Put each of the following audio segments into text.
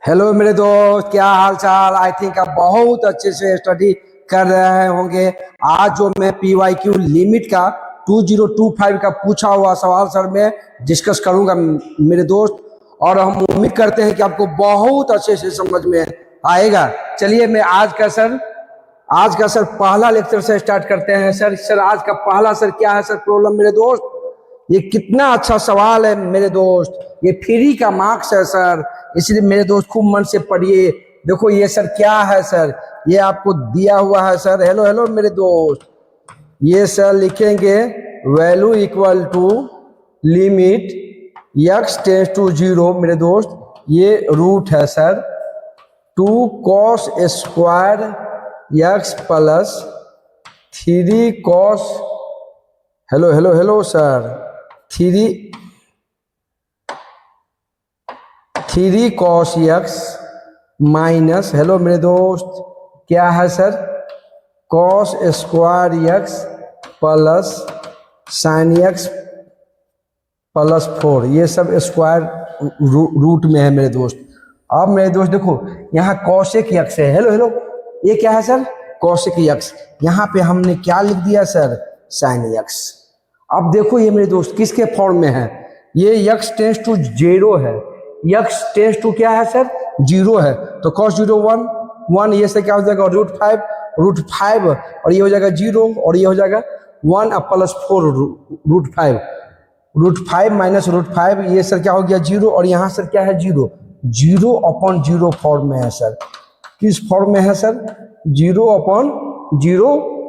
Hello मेरे दोस्त, क्या हाल चाल। आई थिंक आप बहुत अच्छे से स्टडी कर रहे होंगे। आज जो मैं PYQ लिमिट का 2025 का पूछा हुआ सवाल सर मैं डिस्कस करूंगा मेरे दोस्त, और हम उम्मीद करते हैं कि आपको बहुत अच्छे से समझ में आएगा। चलिए मैं आज का सर पहला लेक्चर से स्टार्ट करते हैं। सर आज का पहला सर क्या है सर प्रॉब्लम मेरे दोस्त। ये कितना अच्छा सवाल है मेरे दोस्त, ये फ्री का मार्क्स है सर, इसलिए मेरे दोस्त खूब मन से पढ़िए। देखो ये सर क्या है सर, ये आपको दिया हुआ है सर। हेलो हेलो मेरे दोस्त, ये सर लिखेंगे value equal to limit x tends to 0 मेरे दोस्त। ये रूट है sir 2 cos square x plus 3 cos, hello hello hello sir, 3 cos x minus, hello मेरे दोस्त, क्या है sir cos square x plus sin x plus 4। ये सब स्क्वायर रूट में है मेरे दोस्त। अब मेरे दोस्त देखो यहाँ cosec x है। हेलो हेलो, ये क्या है सर cosec x, यहाँ पे हमने क्या लिख दिया सर sin x। अब देखो ये मेरे दोस्त किसके फॉर्म में है, ये x टेंस टू 0 है, x टेंस टू क्या है सर 0 है, तो cos 0 1, ये से क्या हो जाएगा √5 और ये हो जाएगा 0 और ये हो जाएगा 1 प्लस 4 √5 माइनस √5, ये सर क्या हो गया 0 और यहाँ सर क्या है 0 फॉर्म में है सर। किस फॉर्म में है सर 0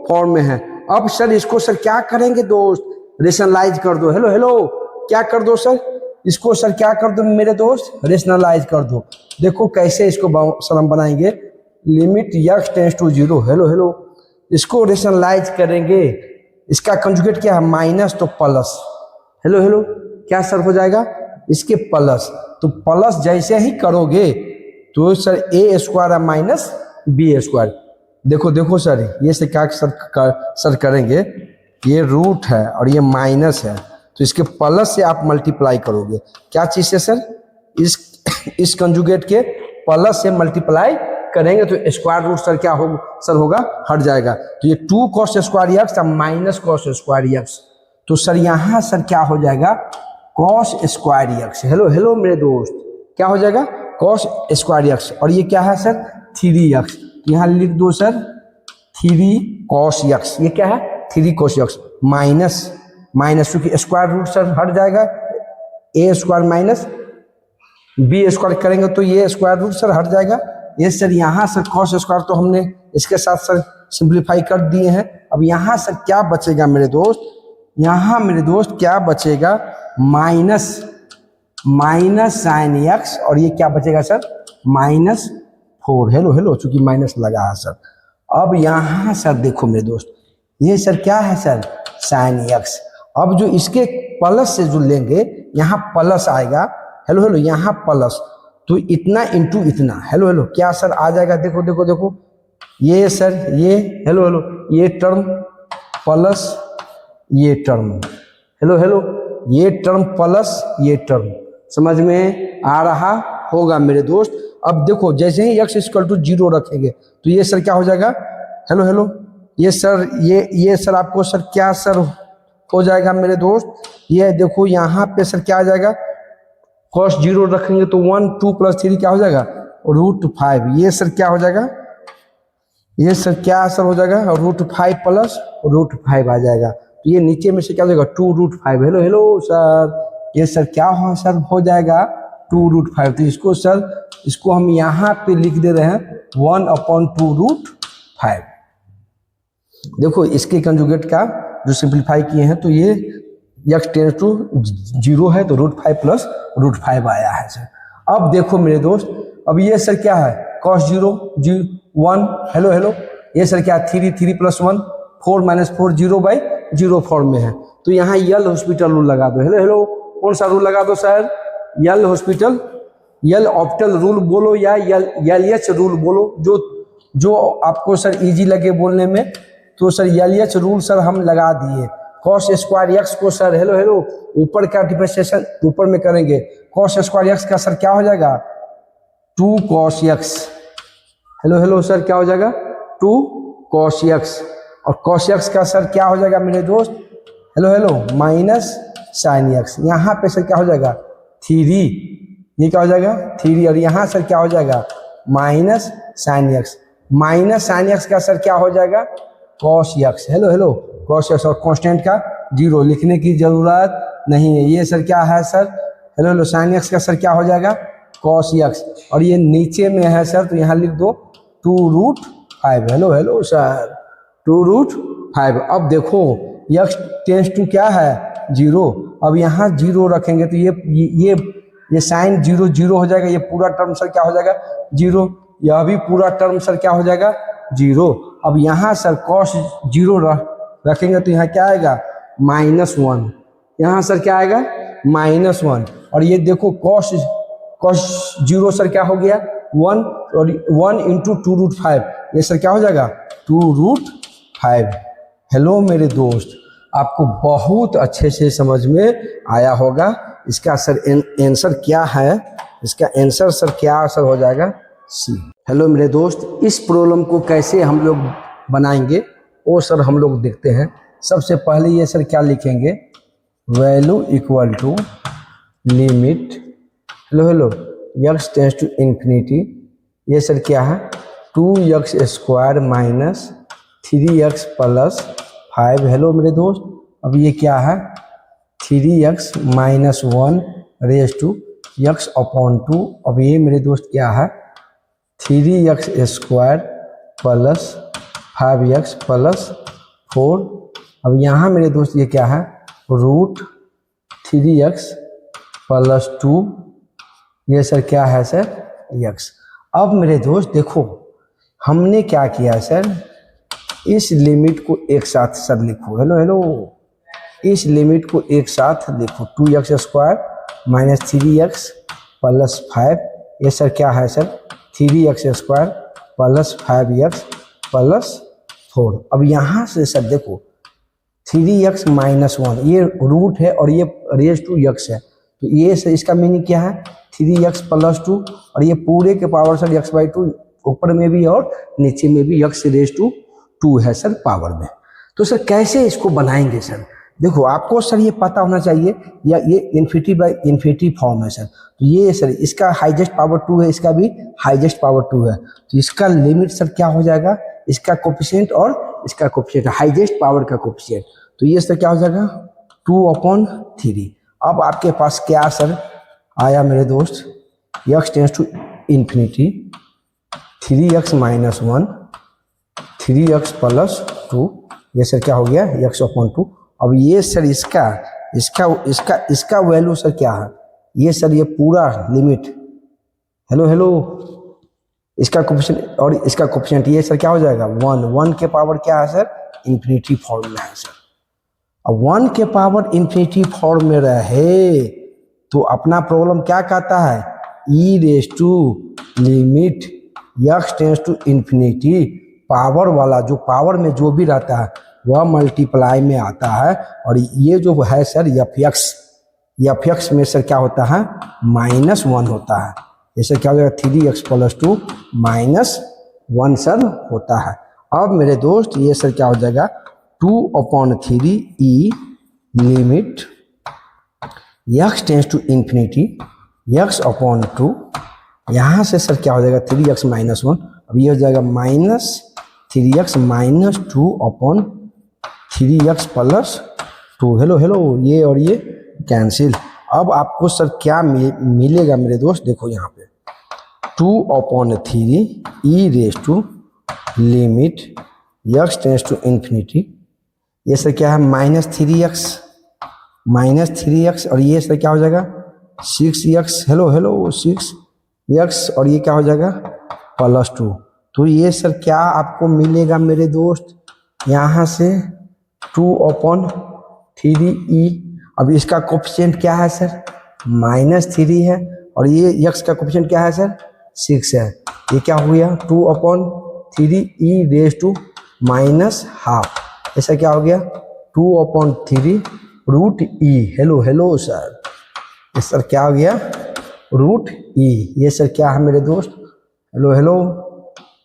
फॉर्म में है। अब सर इसको सर क्या करेंगे दोस्त, रेशनलाइज कर दो। हेलो हेलो, क्या कर दो सर, इसको सर क्या कर दो मेरे दोस्त, रेशनलाइज कर दो। देखो कैसे इसको सर हम बनाएंगे, limit x tends to 0। Hello hello, इसको रेशनलाइज करेंगे, इसका कंजुगेट क्या है माइनस तो प्लस। हेलो हेलो, क्या सर हो जाएगा इसके प्लस, तो प्लस जैसे ही करोगे तो sir a square minus b square. देखो देखो सर ये से क्या सर करेंगे, ये रूट है और ये माइनस है, तो इसके प्लस से आप मल्टीप्लाई करोगे। क्या चीज से सर, इस कंजुगेट के प्लस से मल्टीप्लाई करेंगे तो स्क्वायर रूट सर क्या होगा सर, होगा हट जाएगा। तो ये 2 cos square x minus cos square x, तो सर यहाँ सर क्या हो जाएगा cos square x। Hello hello मेरे दोस्त, क्या हो जाएगा cos स्क्वायर x, और ये क्या है सर 3x, यहाँ लिख दो सर 3 cos x। ये क्या है 3 cos x माइनस क्योंकि स्क्वायर रूट सर हट जाएगा, a square minus b square करेंगे तो ये स्क्वायर रूट सर हट जाएगा। ये सर यहाँ सर cos स्क्वायर तो हमने इसके साथ सर सिंप्लीफाई कर दिए हैं। अब यहाँ सर क्या बचेगा मेरे दोस्त, यहाँ मेरे दोस्त क्या बचेगा माइनस sin x, और ये क्या बचेगा सर -4। हेलो हेलो, चूंकि माइनस लगा है सर। अब यहाँ सर देखो मेरे दोस्त, ये सर क्या है सर sin x। अब जो इसके प्लस से जो लेंगे यहाँ प्लस आएगा। हेलो हेलो, यहाँ प्लस, तो इतना इंटू इतना। हेलो हेलो, क्या सर आ जाएगा, देखो देखो देखो, ये सर ये हेलो हेलो, ये टर्म प्लस ये टर्म, हेलो हेलो, ये टर्म प्लस ये टर्म, समझ में आ रहा होगा मेरे दोस्त। अब देखो जैसे ही x इक्वल टू 0 रखेंगे तो ये सर क्या हो जाएगा, हेलो हेलो, ये सर ये सर आपको सर क्या सर हो जाएगा मेरे दोस्त, ये देखो यहाँ पे सर क्या आ जाएगा, cos 0 रखेंगे तो 1 2 प्लस 3 क्या हो जाएगा √5। ये सर क्या हो जाएगा, ये सर क्या सर हो जाएगा √5 प्लस √5 आ जाएगा, तो ये नीचे में से क्या हो जाएगा 2√5। हेलो हेलो सर, ये सर क्या हो सर हो जाएगा 2√5। तो इसको हम यहाँ पे लिख दे रहे हैं 1/2√5। देखो इसके कंजुगेट का जो सिंप्लीफाई किए हैं तो ये x टेंस टू 0 है तो √5 प्लस √5 आया है सर। अब देखो मेरे दोस्त, अब ये सर क्या है cos 0 1, हेलो हेलो, ये सर क्या 3 प्लस 1 4 माइनस 4 0/0 फॉर्म में है, तो यहाँ यल हॉस्पिटल रूल लगा दो। हेलो हेलो, कौन सा रूल लगा दो सर, यल ऑप्टल रूल बोलो या LH रूल बोलो, जो आपको सर इजी लगे बोलने में, तो सर LH रूल सर हम लगा दिए। cos स्क्वायर x को सर हेलो हेलो ऊपर का डिफरेंशिएशन ऊपर में करेंगे, cos स्क्वायर x का सर क्या हो जाएगा 2 cos x। Hello hello sir, क्या हो जाएगा 2 cos x, और cos x का सर क्या हो जाएगा मेरे दोस्त, hello hello minus sine x। यहाँ पे सर क्या हो जाएगा 3, ये क्या हो जाएगा 3, और यहाँ सर क्या हो जाएगा minus sine x। Minus sine x का सर क्या हो जाएगा cos x। Hello hello cos x, और कांस्टेंट का 0 लिखने की जरूरत नहीं है। ये सर क्या है sir, hello hello sine x का सर क्या हो जाएगा cos x, और ये नीचे में है सर तो यहाँ लिख दो 2√5। Hello hello sir 2√5। अब देखो x टेंस टू क्या है 0, अब यहाँ 0 रखेंगे तो ये साइन 0 0 हो जाएगा, ये पूरा टर्म सर क्या हो जाएगा 0, यह भी पूरा टर्म सर क्या हो जाएगा 0। अब यहाँ सर cos 0 रखेंगे तो यहाँ क्या आएगा -1, यहाँ सर क्या आएगा -1, और ये देखो cos 0 सर क्या हो गया 1, और 1 इंटू 2√5, ये सर क्या हो जाएगा 2√5। हेलो मेरे दोस्त, आपको बहुत अच्छे से समझ में आया होगा। इसका सर आंसर क्या है, इसका आंसर सर क्या सर हो जाएगा सी। हेलो मेरे दोस्त, इस प्रॉब्लम को कैसे हम लोग बनाएंगे वो सर हम लोग देखते हैं। सबसे पहले ये सर क्या लिखेंगे, value equal to limit, hello hello x tends to infinity, ये सर क्या है 2x² minus 3x plus 5। Hello मेरे दोस्त, अब ये क्या है 3x minus 1 raise to x upon 2। अब ये मेरे दोस्त क्या है 3x² प्लस 5x प्लस 4। अब यहाँ मेरे दोस्त ये क्या है √3x प्लस 2, ये सर क्या है सर x। अब मेरे दोस्त देखो हमने क्या किया सर, इस लिमिट को एक साथ सर लिखो, हेलो हेलो इस लिमिट को एक साथ लिखो 2x² माइनस 3x प्लस 5, ये सर क्या है sir 3x² plus 5x plus 4। अब यहाँ से सर देखो 3x माइनस 1 ये रूट है और ये रेज टू x है, तो ये सर इसका मीनिंग क्या है 3x प्लस 2, और ये पूरे के पावर सर x/2 ऊपर में भी और नीचे में भी x रेज टू 2 है सर पावर में। तो सर कैसे इसको बनाएंगे सर, देखो आपको सर ये पता होना चाहिए, या ये इन्फिनिटी बाय इन्फिनिटी फॉर्म है सर, तो ये सर इसका हाईएस्ट पावर 2 है, इसका भी हाईएस्ट पावर 2 है, तो इसका लिमिट सर क्या हो जाएगा, इसका कोफिशिएंट और इसका कोफिशिएंट हाईएस्ट पावर का कोफिशिएंट, तो ये सर क्या हो जाएगा 2/3। अब आपके पास क्या सर आया मेरे दोस्त, x tends to infinity 3x minus 1 3x plus 2, ये सर क्या हो गया x/2। अब ये सर इसका वैल्यू सर क्या है, ये सर ये पूरा लिमिट, हेलो हेलो इसका कोफिशिएंट और इसका कोफिशिएंट, ये सर क्या हो जाएगा 1 के पावर क्या है सर इन्फिनिटी फॉर्म में है सर। अब 1 के पावर इन्फिनिटी फॉर्म में रहे तो अपना प्रॉब्लम क्या कहता है e raise to limit x tends to infinity, power वाला जो पावर में जो भी रहता है वह मल्टीप्लाई में आता है, और ये जो है सर f(x) में सर क्या होता है -1 होता है, जैसे क्या हो जाएगा 3x प्लस 2 -1 सर होता है। अब मेरे दोस्त ये सर क्या हो जाएगा 2/3 e limit x tends to infinity x/2, यहाँ से सर क्या हो जाएगा 3x माइनस 1, अब ये हो जाएगा -3x minus 2/3x plus 2। Hello hello ये और ये कैंसिल। अब आपको सर क्या मिलेगा मेरे दोस्त, देखो यहाँ पे 2/3 e raise to limit x tends to infinity, ये सर क्या है -3x और ये सर क्या हो जाएगा 6x, हेलो हेलो 6x, और ये क्या हो जाएगा प्लस 2। तो ये सर क्या आपको मिलेगा मेरे दोस्त, यहाँ से 2/3e, अब इसका कोफिशिएंट क्या है सर -3 है, और ये x का कोफिशिएंट क्या है सर 6 है, ये क्या हो गया 2/3e रेज टू -12, ऐसा क्या हो गया 2/3 √e। हेलो हेलो सर, ये सर क्या हो गया रूट ई। ये सर क्या है मेरे दोस्त? Hello hello,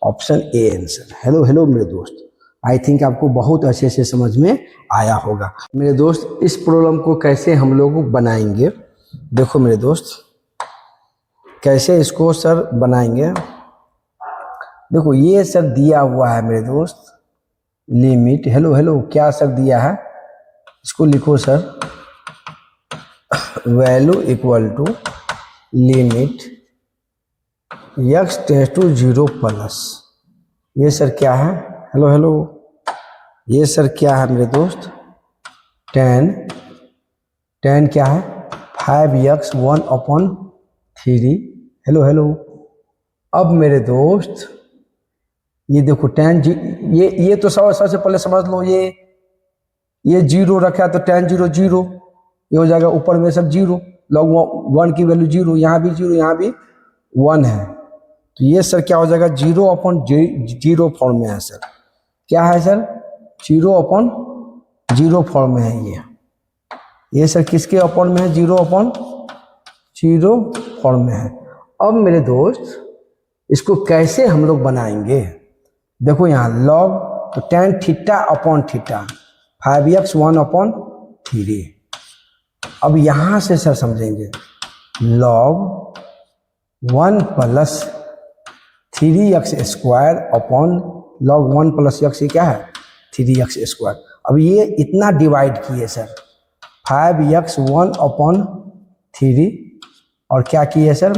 option A answer. Hello hello मेरे दोस्त, आई थिंक आपको बहुत अच्छे से समझ में आया होगा। मेरे दोस्त, इस प्रॉब्लम को कैसे हम लोग बनाएंगे, देखो मेरे दोस्त, कैसे इसको सर बनाएंगे। देखो ये सर दिया हुआ है मेरे दोस्त, लिमिट, हेलो हेलो, क्या सर दिया है, इसको लिखो sir, value equal to limit x tends to 0 plus, ये सर क्या है, हेलो हेलो, ये सर क्या है मेरे दोस्त, टेन क्या है, 5x 1/3, हेलो हेलो। अब मेरे दोस्त ये देखो टेन, ये तो सबसे पहले समझ लो, ये जीरो रखा है तो टेन 0 0, ये हो जाएगा ऊपर में सर जीरो, लॉग 1 की वैल्यू जीरो, यहाँ भी जीरो, यहाँ भी 1 है, तो ये सर क्या हो जाएगा, 0/0 फॉर्म में है सर, क्या है सर, 0/0 फॉर्म में है ये सर किसके अपॉन में है, 0/0 फॉर्म में है। अब मेरे दोस्त इसको कैसे हम लोग बनाएंगे, देखो यहाँ लॉग, तो tan theta upon theta, 5x 1/3। अब यहाँ से सर समझेंगे, log 1 plus 3x square upon log 1 plus x, ये क्या है 3x स्क्वायर। अब ये इतना डिवाइड किए सर, 5x 1/3 और क्या किए सर,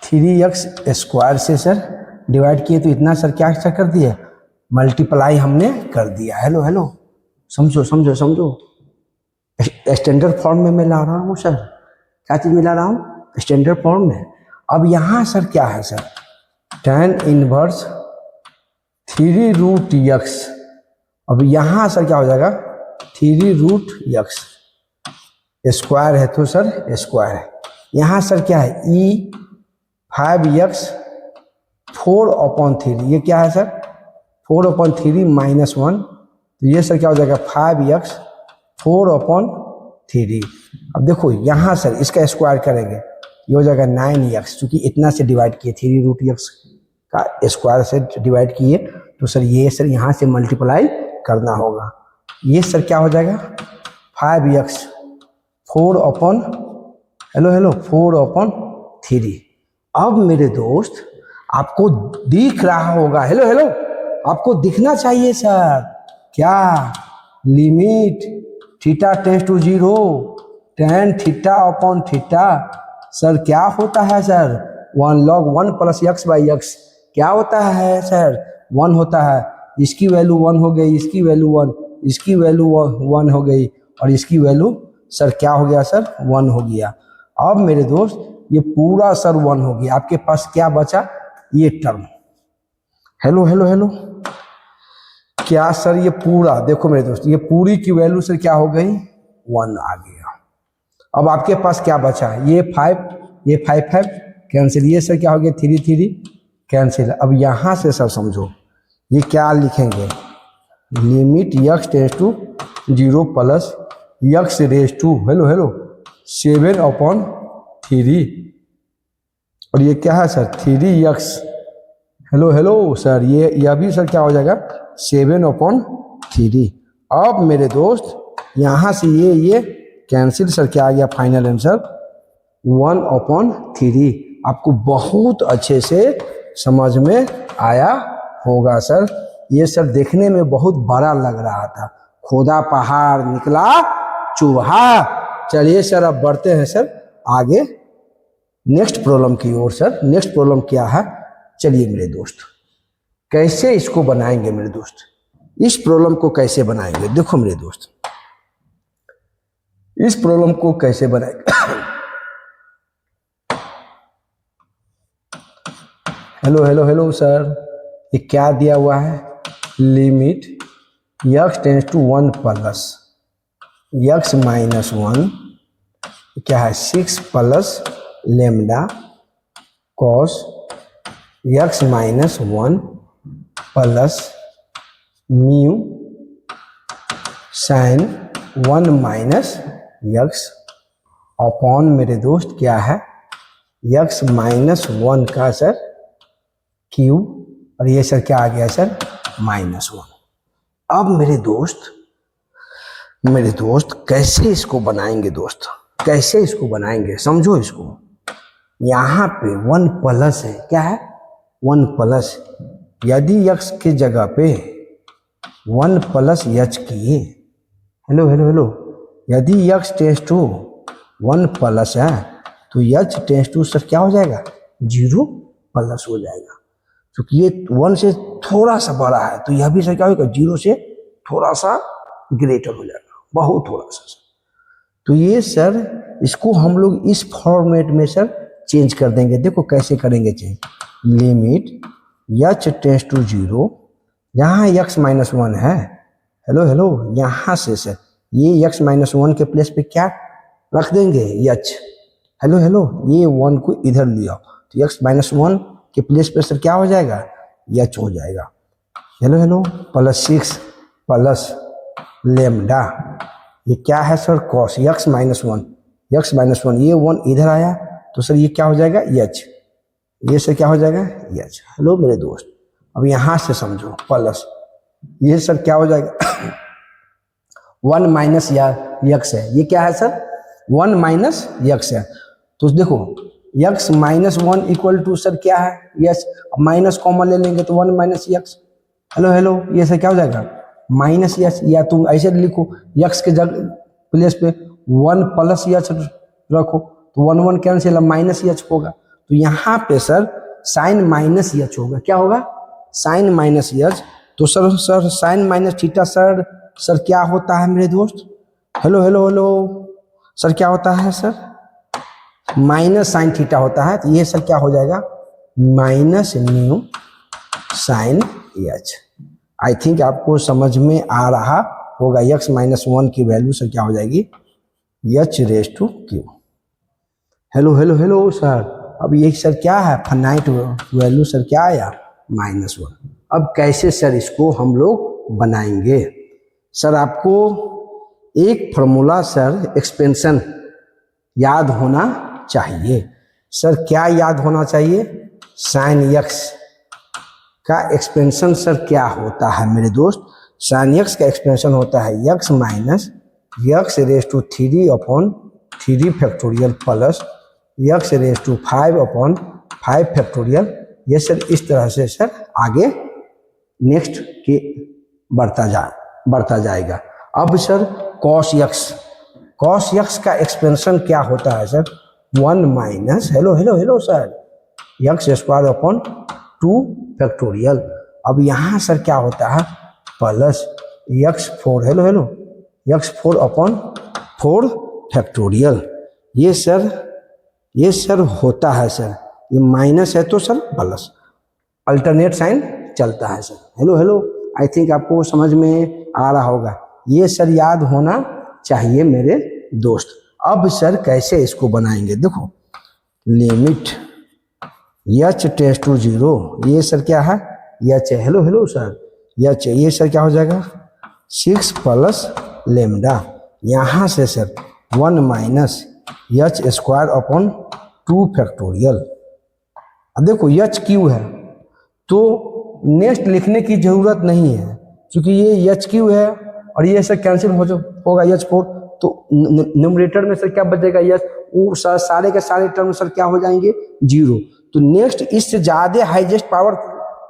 3x स्क्वायर से सर डिवाइड किए, तो इतना सर क्या कर दिया, मल्टीप्लाई हमने कर दिया। हेलो हेलो, समझो समझो समझो, स्टैंडर्ड फॉर्म में मैं ला रहा हूँ सर, क्या चीज़ में ला रहा हूँ, स्टैंडर्ड फॉर्म में। अब यहाँ सर क्या है सर, tan इनवर्स 3√x, अब यहाँ सर क्या हो जाएगा, 3√x, स्क्वायर है तो सर स्क्वायर है, यहाँ सर क्या है, e 5x 4/3, ये क्या है सर 4/3 -1, तो ये सर क्या हो जाएगा 5x 4/3। अब देखो यहाँ सर इसका स्क्वायर करेंगे, ये हो जाएगा 9x, क्योंकि इतना से डिवाइड किए, 3√x का स्क्वायर से डिवाइड किए, तो सर ये सर यहाँ से मल्टीप्लाई करना होगा, ये सर क्या हो जाएगा 5x 4/, हेलो हेलो 4/3। अब मेरे दोस्त आपको दिख रहा होगा, हेलो हेलो, आपको दिखना चाहिए सर, क्या, limit theta tends to 0 tan theta, sir क्या होता है सर, 1 log 1 प्लस x/x, क्या होता है सर 1 होता है, इसकी वैल्यू 1 हो गई, इसकी वैल्यू 1, इसकी वैल्यू 1 हो गई, और इसकी वैल्यू सर क्या हो गया सर 1 हो गया। अब मेरे दोस्त ये पूरा सर 1 हो गया, आपके पास क्या बचा, ये टर्म, हेलो हेलो हेलो, क्या सर ये पूरा, देखो मेरे दोस्त ये पूरी की वैल्यू सर क्या हो गई 1 आ गया। अब आपके पास क्या बचा, ये 5, ये 5 कैंसिल, ये सर क्या हो गया 3 कैंसिल। अब यहाँ से सर समझो, ये क्या लिखेंगे, limit x tends to 0 plus x raise to, hello hello 7/3, और ये क्या है sir 3x, hello hello sir, यह भी सर क्या हो जाएगा 7/3। अब मेरे दोस्त यहाँ से ये कैंसिल, सर क्या आ गया फाइनल आंसर 1/3। आपको बहुत अच्छे से समझ में आया होगा सर, ये सर देखने में बहुत बड़ा लग रहा था, खोदा पहाड़ निकला चूहा। चलिए सर अब बढ़ते हैं सर आगे नेक्स्ट प्रॉब्लम की ओर। सर नेक्स्ट प्रॉब्लम क्या है, चलिए मेरे दोस्त कैसे इसको बनाएंगे मेरे दोस्त, इस प्रॉब्लम को कैसे बनाएंगे, देखो मेरे दोस्त इस प्रॉब्लम को कैसे बनाएंगे। हेलो हेलो हेलो सर, ये क्या दिया हुआ है, limit x tends to 1 plus x minus 1, क्या है 6 plus lambda cos x minus 1 plus mu sine 1 minus x, upon मेरे दोस्त क्या है x माइनस 1 का सर क्यूब, और ये सर क्या आ गया सर -1। अब मेरे दोस्त कैसे इसको बनाएंगे दोस्त, कैसे इसको बनाएंगे समझो इसको। यहाँ पे 1 प्लस है, क्या है 1 प्लस, यदि x के जगह पे 1 प्लस h किए, हेलो हेलो हेलो, यदि x टेंस टू 1 प्लस है तो h टेंस टू सर क्या हो जाएगा 0 प्लस हो जाएगा, क्योंकि ये 1 से थोड़ा सा बड़ा है तो यह भी सर क्या होगा 0 से थोड़ा सा ग्रेटर हो जाएगा, बहुत थोड़ा सा। तो ये सर इसको हम लोग इस फॉर्मेट में सर चेंज कर देंगे। देखो कैसे करेंगे change, limit h tends to 0, यहाँ x माइनस 1 है, हेलो हेलो, यहाँ से सर ये x माइनस 1 के प्लेस पे क्या रख देंगे h, हेलो हेलो, ये 1 को इधर लिया तो x माइनस 1 के प्लेस पे सर क्या हो जाएगा h हो जाएगा, हेलो हेलो, +6 प्लस लेमडा, ये क्या है सर कॉस x माइनस 1, ये 1 इधर आया तो सर ये क्या हो जाएगा h, ये सर क्या हो जाएगा h। हेलो मेरे दोस्त, अब यहाँ से समझो प्लस, ये सर क्या हो जाएगा 1 माइनस x है, ये क्या है सर 1 माइनस x है, तो देखो x minus 1 equal to sir क्या है यस, माइनस कॉमन ले लेंगे तो 1 माइनस x, हेलो हेलो, ये सर क्या हो जाएगा माइनस यस, या तुम ऐसे लिखो x के जगह प्लेस पे 1 प्लस h रखो तो 1 1 कैंसिल, माइनस h होगा, तो यहाँ पे सर साइन माइनस h होगा, क्या होगा साइन माइनस h, तो sir sine minus theta sir क्या होता है मेरे दोस्त, हेलो हेलो हेलो, सर क्या होता है सर माइनस साइन थीटा होता है, तो ये सर क्या हो जाएगा minus mu sine h। I think आपको समझ में आ रहा होगा, x माइनस 1 की वैल्यू सर क्या हो जाएगी h raise to q, hello hello hello sir, अब ये सर क्या है फाइनाइट वैल्यू सर क्या आया -1। अब कैसे सर इसको हम लोग बनाएंगे, सर आपको एक फॉर्मूला सर एक्सपेंशन याद होना चाहिए, सर क्या याद होना चाहिए, साइन x का एक्सपेंशन सर क्या होता है मेरे दोस्त, साइन x का एक्सपेंशन होता है x minus x raise to 3 upon 3 factorial plus x raise to 5 upon 5 factorial, ये सर इस तरह से सर आगे नेक्स्ट के बढ़ता जाएगा। अब सर cos x का एक्सपेंशन क्या होता है sir 1 minus hello hello hello sir x square upon 2 factorial, अब यहाँ सर क्या होता है plus x4 hello hello x4 upon 4 factorial, ये सर होता है सर, ये माइनस है तो सर प्लस, अल्टरनेट साइन चलता है सर, हेलो हेलो, आई थिंक आपको समझ में आ रहा होगा, ये सर याद होना चाहिए मेरे दोस्त। अब सर कैसे इसको बनाएंगे, देखो लिमिट h टेंस टू 0, ये सर क्या है h है, हेलो हेलो सर h, ये सर क्या हो जाएगा 6 प्लस लेमडा, यहाँ से sir 1 minus h square upon 2 factorial. अब देखो h क्यू है तो नेक्स्ट लिखने की जरूरत नहीं है, क्योंकि ये h क्यू है और ये सर कैंसिल होगा h4, तो न्यूमरेटर में सर क्या बचेगा h, वो सारे के सारे टर्म सर क्या हो जाएंगे 0, तो नेक्स्ट इससे ज़्यादा हाईएस्ट पावर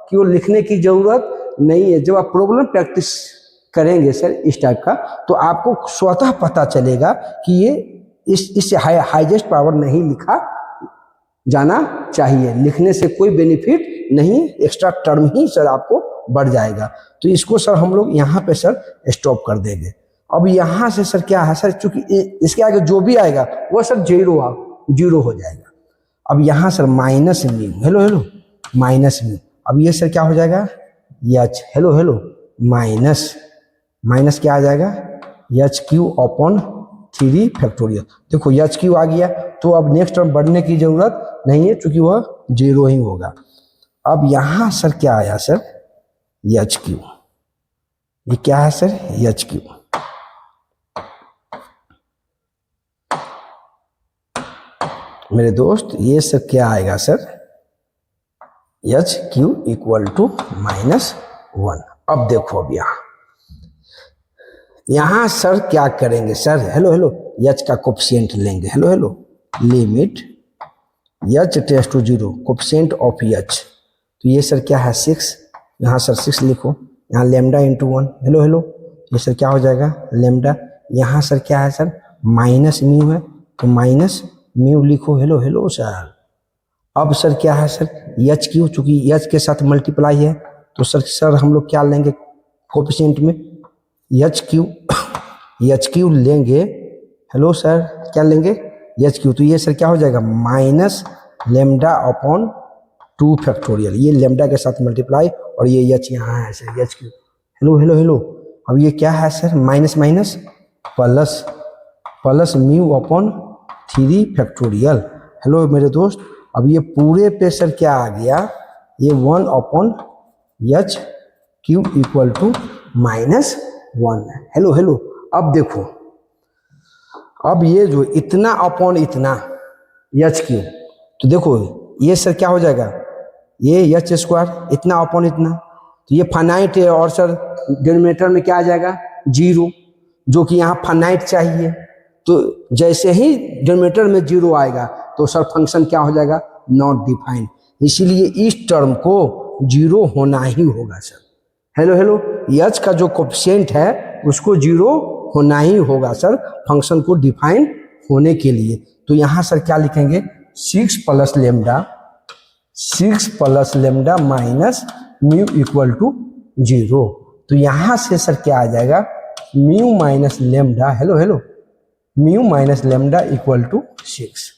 की ओर लिखने की जरूरत नहीं है। जब आप प्रॉब्लम प्रैक्टिस करेंगे सर इस टाइप का तो आपको स्वतः पता चलेगा कि ये इससे हाईएस्ट पावर नहीं लिखा जाना चाहिए, लिखने से कोई बेनिफिट नहीं, एक्स्ट्रा टर्म ही सर आपको बढ़ जाएगा, तो इसको सर हम लोग यहाँ पे सर स्टॉप कर देंगे। अब यहाँ से सर क्या है सर, चूंकि इसके आगे जो भी आएगा वो सर 0 हो जाएगा। अब यहाँ sir minus new hello hello minus new, अब ये सर क्या हो जाएगा h हेलो हेलो माइनस क्या आ जाएगा h क्यू अपॉन 3 फैक्टोरियल, देखो h क्यू आ गया तो अब नेक्स्ट टर्म बढ़ने की जरूरत नहीं है क्योंकि वह 0 ही होगा। अब यहाँ सर क्या आया सर h क्यू, ये क्या है सर, एच क्यू। मेरे दोस्त ये सर क्या आएगा sir, h q equal to -1। अब देखो अब यहाँ सर क्या करेंगे सर, हेलो हेलो, एच का कोफिशिएंट लेंगे, hello hello, limit h tends to 0 coefficient of h, तो ये सर क्या है 6, यहाँ सर 6 लिखो, यहाँ लेमडा इंटू 1, हेलो हेलो, ये सर क्या हो जाएगा लेमडा, यहाँ सर क्या है सर माइनस म्यू है, तो माइनस म्यू लिखो, हेलो हेलो सर। अब सर क्या है सर एच क्यू, चूंकि एच के साथ मल्टीप्लाई है तो सर हम लोग क्या लेंगे कोफिशिएंट में एच क्यू लेंगे, हेलो सर क्या लेंगे एच क्यू, तो ये सर क्या हो जाएगा माइनस लेमडा अपॉन 2 फैक्टोरियल, ये लेमडा के साथ मल्टीप्लाई और ये एच यहाँ है sir h Q, hello hello hello. अब ये क्या है sir minus minus plus mu upon 3 factorial, hello मेरे दोस्त। अब ये पूरे पे सर क्या आ गया, ये 1 upon h q equal to -1, hello hello. अब देखो अब ये जो इतना अपॉन इतना एच क्यू, तो देखो ये सर क्या हो जाएगा, ये एच स्क्वायर इतना अपॉन इतना, तो ये फाइनाइट है और सर डिनोमिनेटर में क्या आ जाएगा 0, जो कि यहाँ फाइनाइट चाहिए, तो जैसे ही डिनोमिनेटर में 0 आएगा तो सर फंक्शन क्या हो जाएगा नॉट डिफाइंड, इसीलिए इस टर्म को 0 होना ही होगा सर, हेलो हेलो। एच का जो कोफिशिएंट है उसको 0 होना ही होगा सर फंक्शन को डिफाइन होने के लिए, तो यहाँ सर क्या लिखेंगे 6 plus lambda minus mu equal to 0, तो यहाँ से सर क्या आ जाएगा mu minus lambda, hello hello, mu minus lambda equal to 6,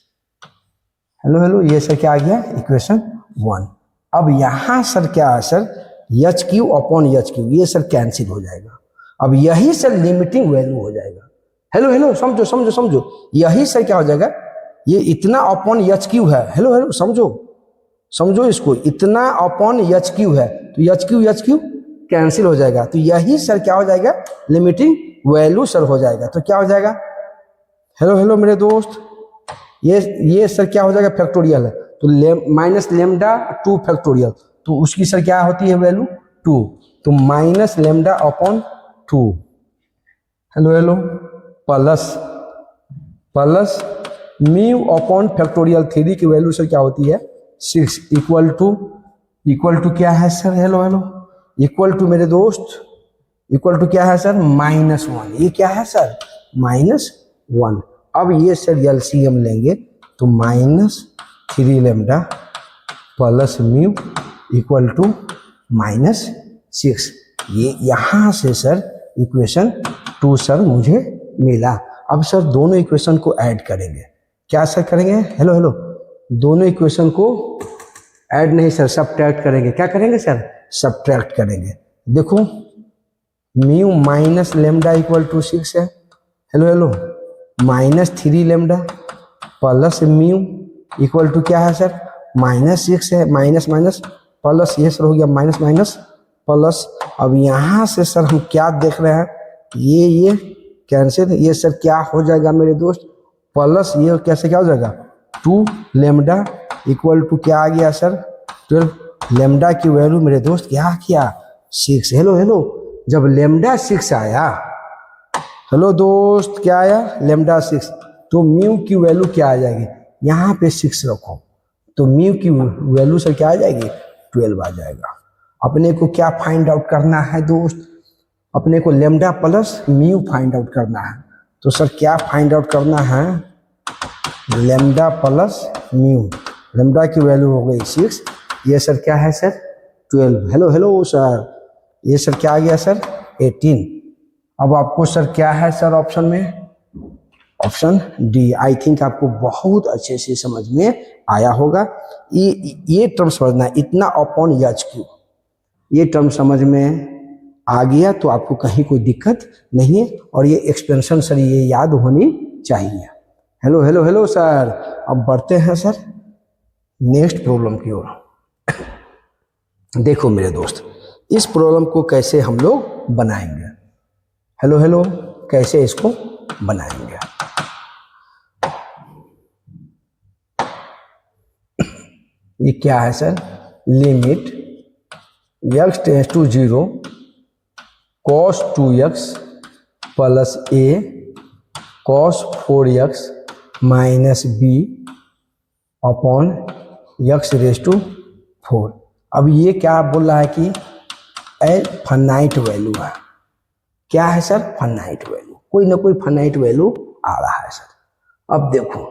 hello hello, ये सर क्या आ गया इक्वेशन 1। अब यहाँ सर क्या है sir h Q upon h Q, ये सर कैंसिल हो जाएगा, अब यही सर लिमिटिंग वैल्यू हो जाएगा, हेलो हेलो समझो समझो समझो, यही सर क्या हो जाएगा, ये इतना अपॉन एच क्यू है, हेलो हेलो समझो समझो इसको, इतना अपॉन एच क्यू है, तो एच क्यू कैंसिल हो जाएगा, तो यही सर क्या हो जाएगा लिमिटिंग वैल्यू सर हो जाएगा, तो क्या हो जाएगा हेलो हेलो मेरे दोस्त, ये सर क्या हो जाएगा फैक्टोरियल है, तो माइनस लेमडा 2 फैक्टोरियल, तो उसकी सर क्या होती है वैल्यू 2, तो minus lambda upon 2, hello hello, plus mu upon factorial 3 की वैल्यू सर क्या होती है 6, इक्वल टू क्या है sir, hello hello, equal to मेरे दोस्त, इक्वल टू क्या है सर -1, ये क्या है सर -1। अब ये सर एलसीएम लेंगे तो -3 lambda plus mu equal to -6, ये यहाँ से सर इक्वेशन 2 सर मुझे मिला। अब सर दोनों इक्वेशन को ऐड करेंगे, क्या सर करेंगे, हेलो हेलो, दोनों इक्वेशन को ऐड नहीं सर सबट्रैक्ट करेंगे, क्या करेंगे सर सबट्रैक्ट करेंगे, देखो mu minus lambda equal to 6 है, hello hello, -3 lambda plus mu equal to क्या है सर -6 है, माइनस माइनस प्लस, ये सर हो गया माइनस माइनस प्लस। अब यहाँ से सर हम क्या देख रहे हैं, ये कैंसिल, ये सर क्या हो जाएगा मेरे दोस्त प्लस, ये कैसे क्या हो जाएगा 2 लेमडा इक्वल टू क्या आ गया सर 12, लेमडा की वैल्यू मेरे दोस्त क्या किया 6, हेलो हेलो, जब लेमडा 6 आया, हेलो दोस्त क्या आया लेमडा 6, तो म्यू की वैल्यू क्या आ जाएगी, यहाँ पे 6 रखो, तो म्यू की वैल्यू सर क्या आ जाएगी 12 आ जाएगा। अपने को क्या फाइंड आउट करना है दोस्त, अपने को lambda plus mu find out करना है, तो सर क्या फाइंड आउट करना है लेमडा प्लस म्यू, लेमडा की वैल्यू हो गई 6, ये सर क्या है सर 12, हेलो हेलो सर, ये सर क्या आ गया सर 18। अब आपको सर क्या है सर ऑप्शन में, ऑप्शन डी, आई थिंक आपको बहुत अच्छे से समझ में आया होगा। ये टर्म समझना, इतना अपॉन एच क्यू, ये टर्म समझ में आ गया तो आपको कहीं कोई दिक्कत नहीं है, और ये एक्सपेंशन सर ये याद होनी चाहिए, हेलो हेलो हेलो सर। अब बढ़ते हैं सर नेक्स्ट प्रॉब्लम की ओर। देखो मेरे दोस्त, इस प्रॉब्लम को कैसे हम लोग बनाएंगे, हेलो हेलो, कैसे इसको बनाएंगे, ये क्या है sir, limit x tends to 0 cos 2x plus a cos 4x minus b upon x raise to 4। अब ये क्या बोल रहा है कि ए फाइनाइट वैल्यू है। क्या है सर, फाइनाइट वैल्यू, कोई ना कोई फाइनाइट वैल्यू आ रहा है सर। अब देखो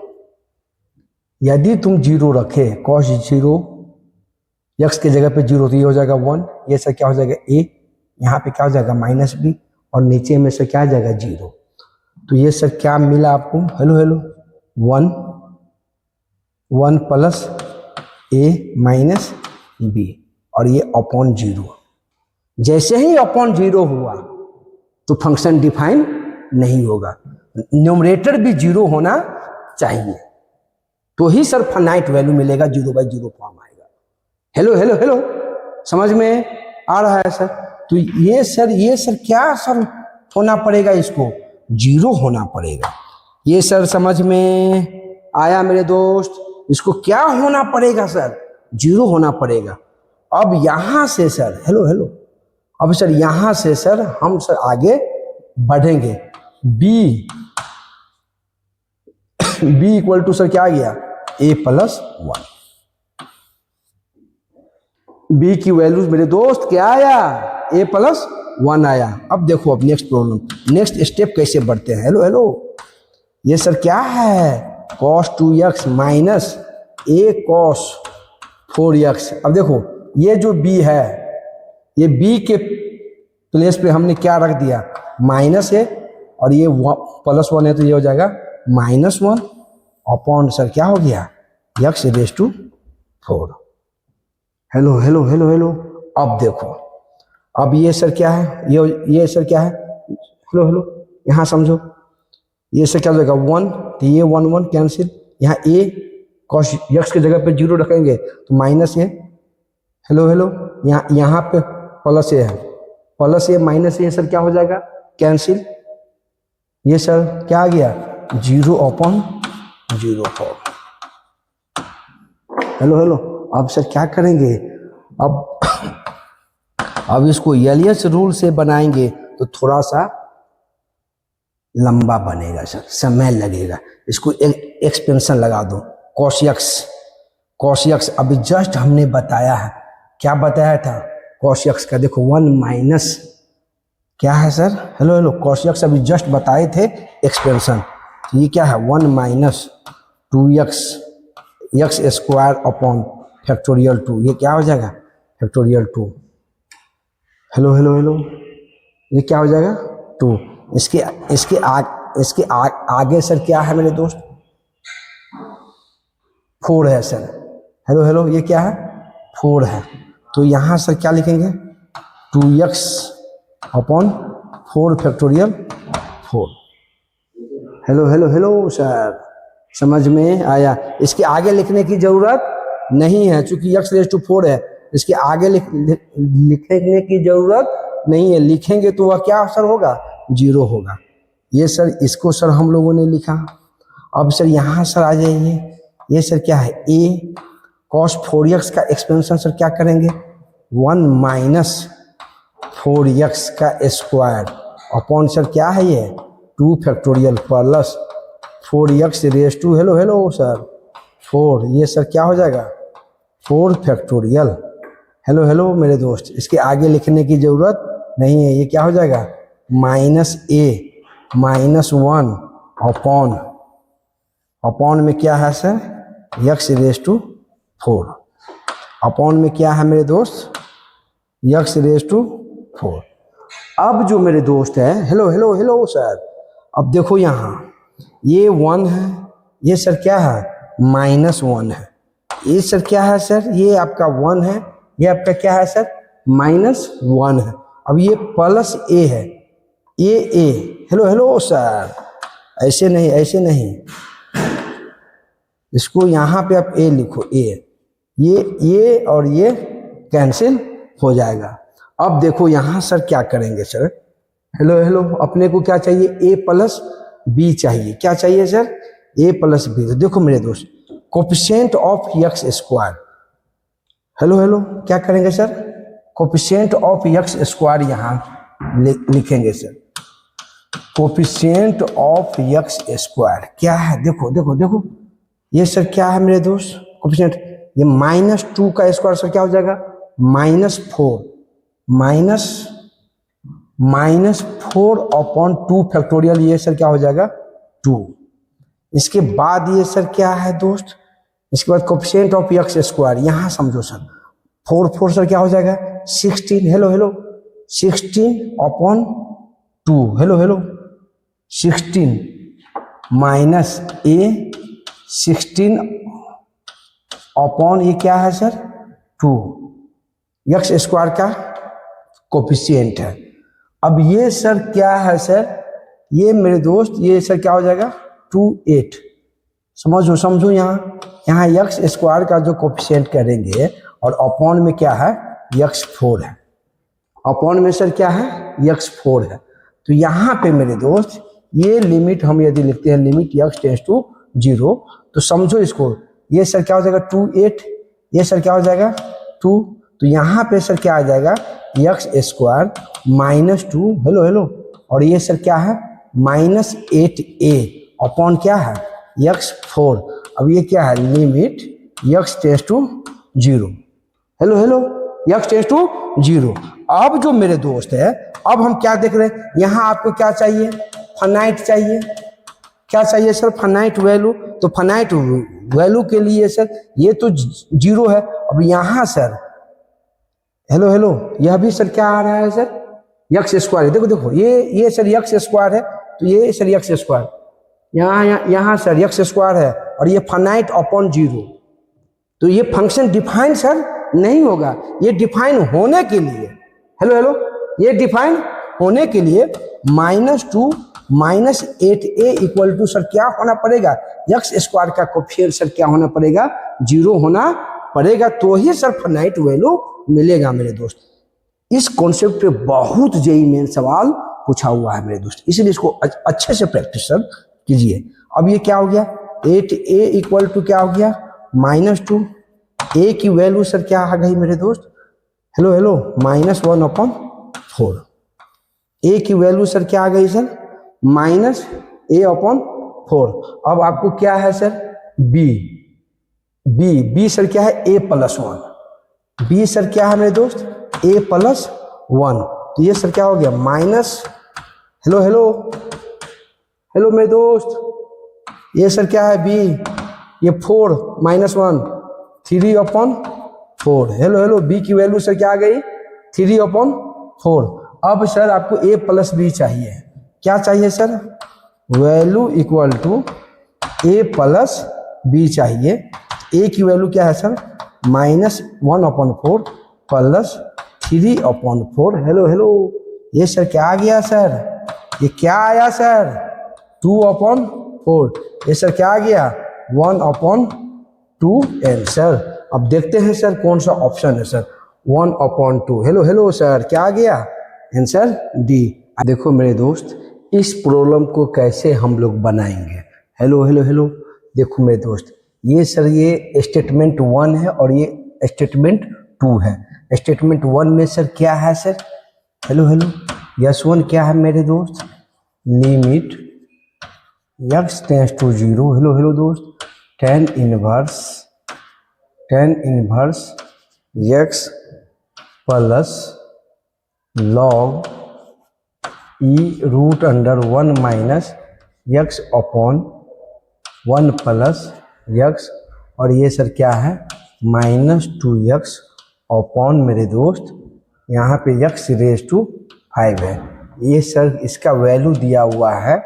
यदि तुम 0 रखे cos 0 x के जगह पे 0 तो ये हो जाएगा 1, ये सर क्या हो जाएगा a, यहाँ पे क्या हो जाएगा माइनस b और नीचे में से क्या आ जाएगा 0। तो ये सर क्या मिला आपको, hello hello 1 plus a minus b और ये अपॉन 0। जैसे ही अपॉन 0 हुआ तो फंक्शन डिफाइन नहीं होगा, न्यूमरेटर भी 0 होना चाहिए तो ही सर फाइनाइट वैल्यू मिलेगा, 0/0 फॉर्म आएगा। हेलो हेलो हेलो, समझ में आ रहा है सर। तो ये सर क्या सर होना पड़ेगा, इसको 0 होना पड़ेगा। ये सर समझ में आया मेरे दोस्त, इसको क्या होना पड़ेगा सर, 0 होना पड़ेगा। अब यहां से सर हेलो हेलो, अब सर यहां से सर हम सर आगे बढ़ेंगे। b इक्वल टू सर क्या आ गया a प्लस 1। b की वैल्यूज मेरे दोस्त क्या आया, a प्लस 1 आया। अब देखो अब नेक्स्ट प्रॉब्लम, नेक्स्ट स्टेप कैसे बढ़ते हैं। हेलो हेलो, ये सर क्या है cos 2x minus a cos 4x। अब देखो ये जो b है, ये b के प्लेस पे हमने क्या रख दिया, माइनस है और ये प्लस 1 है तो ये हो जाएगा -1 अपॉन सर क्या हो गया x raise to 4। Hello hello hello hello, अब देखो अब ये सर क्या है, ये सर क्या है, हेलो हेलो यहाँ समझो, ये सर क्या हो जाएगा 1 तो ये 1 कैंसिल, यहाँ a cos x के जगह पे 0 रखेंगे तो माइनस है, हेलो हेलो यहाँ पे प्लस है, प्लस ए माइनस ए सर क्या हो जाएगा कैंसिल, ये सर क्या आ गया 0/0 फॉर्म। हेलो हेलो, अब सर क्या करेंगे, अब इसको एलियस रूल से बनाएंगे तो थोड़ा सा लंबा बनेगा सर, समय लगेगा। इसको एक्सपेंशन लगा दो, cos x अभी जस्ट हमने बताया है, क्या बताया था cos x का, देखो 1 माइनस क्या है sir, hello hello cos x अभी जस्ट बताए थे एक्सपेंशन। तो ये क्या है 1 minus 2x x square upon factorial 2, ये क्या हो जाएगा फैक्टोरियल 2। हेलो हेलो हेलो, ये क्या हो जाएगा 2। इसके आगे सर क्या है मेरे दोस्त 4 है सर, हेलो हेलो ये क्या है 4 है, तो यहाँ सर क्या लिखेंगे 2x upon 4 factorial 4। Hello hello hello sir, समझ में आया। इसके आगे लिखने की जरूरत नहीं है चूंकि x रेज टू 4 है, इसके आगे लिखने की जरूरत नहीं है, लिखेंगे तो वह क्या सर होगा 0 होगा। ये सर इसको सर हम लोगों ने लिखा। अब सर यहाँ सर आ जाइए, ये सर क्या है a cos 4x का एक्सपेंशन सर क्या करेंगे 1 माइनस 4x का स्क्वायर अपॉन सर क्या है ये 2 factorial plus 4x raise to hello hello sir 4, ये सर क्या हो जाएगा 4 फैक्टोरियल। हेलो हेलो मेरे दोस्त, इसके आगे लिखने की जरूरत नहीं है, ये क्या हो जाएगा -a -1 अपॉन में क्या है sir x raise to 4, upon में क्या है मेरे दोस्त x रेज टू 4। अब जो मेरे दोस्त है हेलो हेलो हेलो सर, अब देखो यहाँ ये 1 है, ये सर क्या है -1 है, ये सर क्या है सर ये आपका 1 है, ये आपका क्या है सर -1 है। अब ये प्लस a है, a हेलो हेलो सर, ऐसे नहीं इसको यहाँ पे आप a लिखो, a ये और ये कैंसिल हो जाएगा। अब देखो यहाँ सर क्या करेंगे सर, हेलो हेलो अपने को क्या चाहिए a प्लस b चाहिए, क्या चाहिए सर a प्लस b। तो देखो मेरे दोस्त coefficient of x square, hello hello, क्या करेंगे sir? Coefficient of x square यहाँ लिखेंगे sir. Coefficient of x square क्या है? देखो देखो देखो, ये सर क्या है मेरे दोस्त? कोफिशिएंट, ये -2 का स्क्वायर सर क्या हो जाएगा? -4 -4/2 फैक्टोरियल, ये सर क्या हो जाएगा? 2। इसके बाद ये सर क्या है दोस्त? इसके बाद कोफिशिएंट ऑफ एक्स स्क्वायर, यहाँ समझो सर, 4 सर क्या हो जाएगा? 16। Hello hello, 16/2। Hello hello, 16 minus a 16 upon ये क्या है सर? 2। एक्स स्क्वायर का कोफिशिएंट है। अब ये सर क्या है सर? ये मेरे दोस्त, ये सर क्या हो जाएगा? 28। समझो समझो, यहाँ एक्स स्क्वायर का जो कोफिशिएंट करेंगे और अपॉन में क्या है? x4 है। अपॉन में सर क्या है? x4 है। तो यहाँ पे मेरे दोस्त ये लिमिट हम यदि लिखते हैं, लिमिट x टेंड्स टू 0, तो समझो इसको, ये सर क्या हो जाएगा? 28, ये सर क्या हो जाएगा? 2। तो यहाँ पे सर क्या आ जाएगा? एक्स स्क्वायर -2, हेलो हेलो, और ये सर क्या है? -8a अपॉन क्या है? x4। अब ये क्या है? Limit x tends to 0, hello hello, x tends to 0। अब जो मेरे दोस्त है, अब हम क्या देख रहे हैं? यहाँ आपको क्या चाहिए? फाइनाइट चाहिए। क्या चाहिए सर? Finite value. तो फाइनाइट वैल्यू के लिए सर ये तो 0 है। अब यहाँ सर, हेलो हेलो, यह भी सर क्या आ रहा है सर? X square. देखो देखो, ये सर एक्स स्क्वायर है, तो ये सर एक्स स्क्वायर, यहाँ सर एक्स स्क्वायर है, और ये फाइनाइट अपॉन 0। तो ये फंक्शन डिफाइन सर नहीं होगा। ये डिफाइन होने के लिए, हेलो हेलो, ये डिफाइन होने के लिए -2 -8a इक्वल टू सर क्या होना पड़ेगा? एक्स स्क्वायर का कोफिशिएंट सर क्या होना पड़ेगा? 0 होना पड़ेगा, तो ही सर फाइनाइट वैल्यू मिलेगा मेरे दोस्त। इस कॉन्सेप्ट पे बहुत जेईई मेन सवाल पूछा हुआ है मेरे दोस्त, इसलिए इसको अच्छे से प्रैक्टिस सर कीजिए। अब ये क्या हो गया? 8a इक्वल टू क्या हो गया? -2। a की वैल्यू सर क्या आ गई मेरे दोस्त? Hello hello, -1/4। a की वैल्यू सर क्या आ गई सर? -a/4। अब आपको क्या है सर? b सर क्या है? a+1। b सर क्या है मेरे दोस्त? a+1। तो ये सर क्या हो गया? हेलो हेलो हेलो मेरे दोस्त, ये सर क्या है? b, ये 4 -1 3/4। हेलो हेलो, b की वैल्यू सर क्या आ गई? 3/4। अब सर आपको a+b चाहिए। क्या चाहिए sir? Value equal to a+b चाहिए। a की वैल्यू क्या है सर? -1/4 प्लस 3/4। हेलो हेलो, ये सर क्या आ गया सर? ये क्या आया सर? 2/4। ये सर क्या आ गया? 1/2n sir. अब देखते हैं सर कौन सा ऑप्शन है सर? 1/2। हेलो हेलो सर, क्या आ गया? Answer D. देखो मेरे दोस्त, इस प्रॉब्लम को कैसे हम लोग बनाएंगे? हेलो हेलो हेलो, देखो मेरे दोस्त, ये सर ये स्टेटमेंट 1 है और ये स्टेटमेंट 2 है। स्टेटमेंट 1 में सर क्या है सर? हेलो हेलो, S1 क्या है मेरे दोस्त? Limit x tends to 0, hello hello दोस्त, tan inverse x plus log e√(1 - x/1 + x), और ये सर क्या है? -2x अपॉन मेरे दोस्त, यहाँ पे x⁵5 है। ये सर इसका वैल्यू दिया हुआ है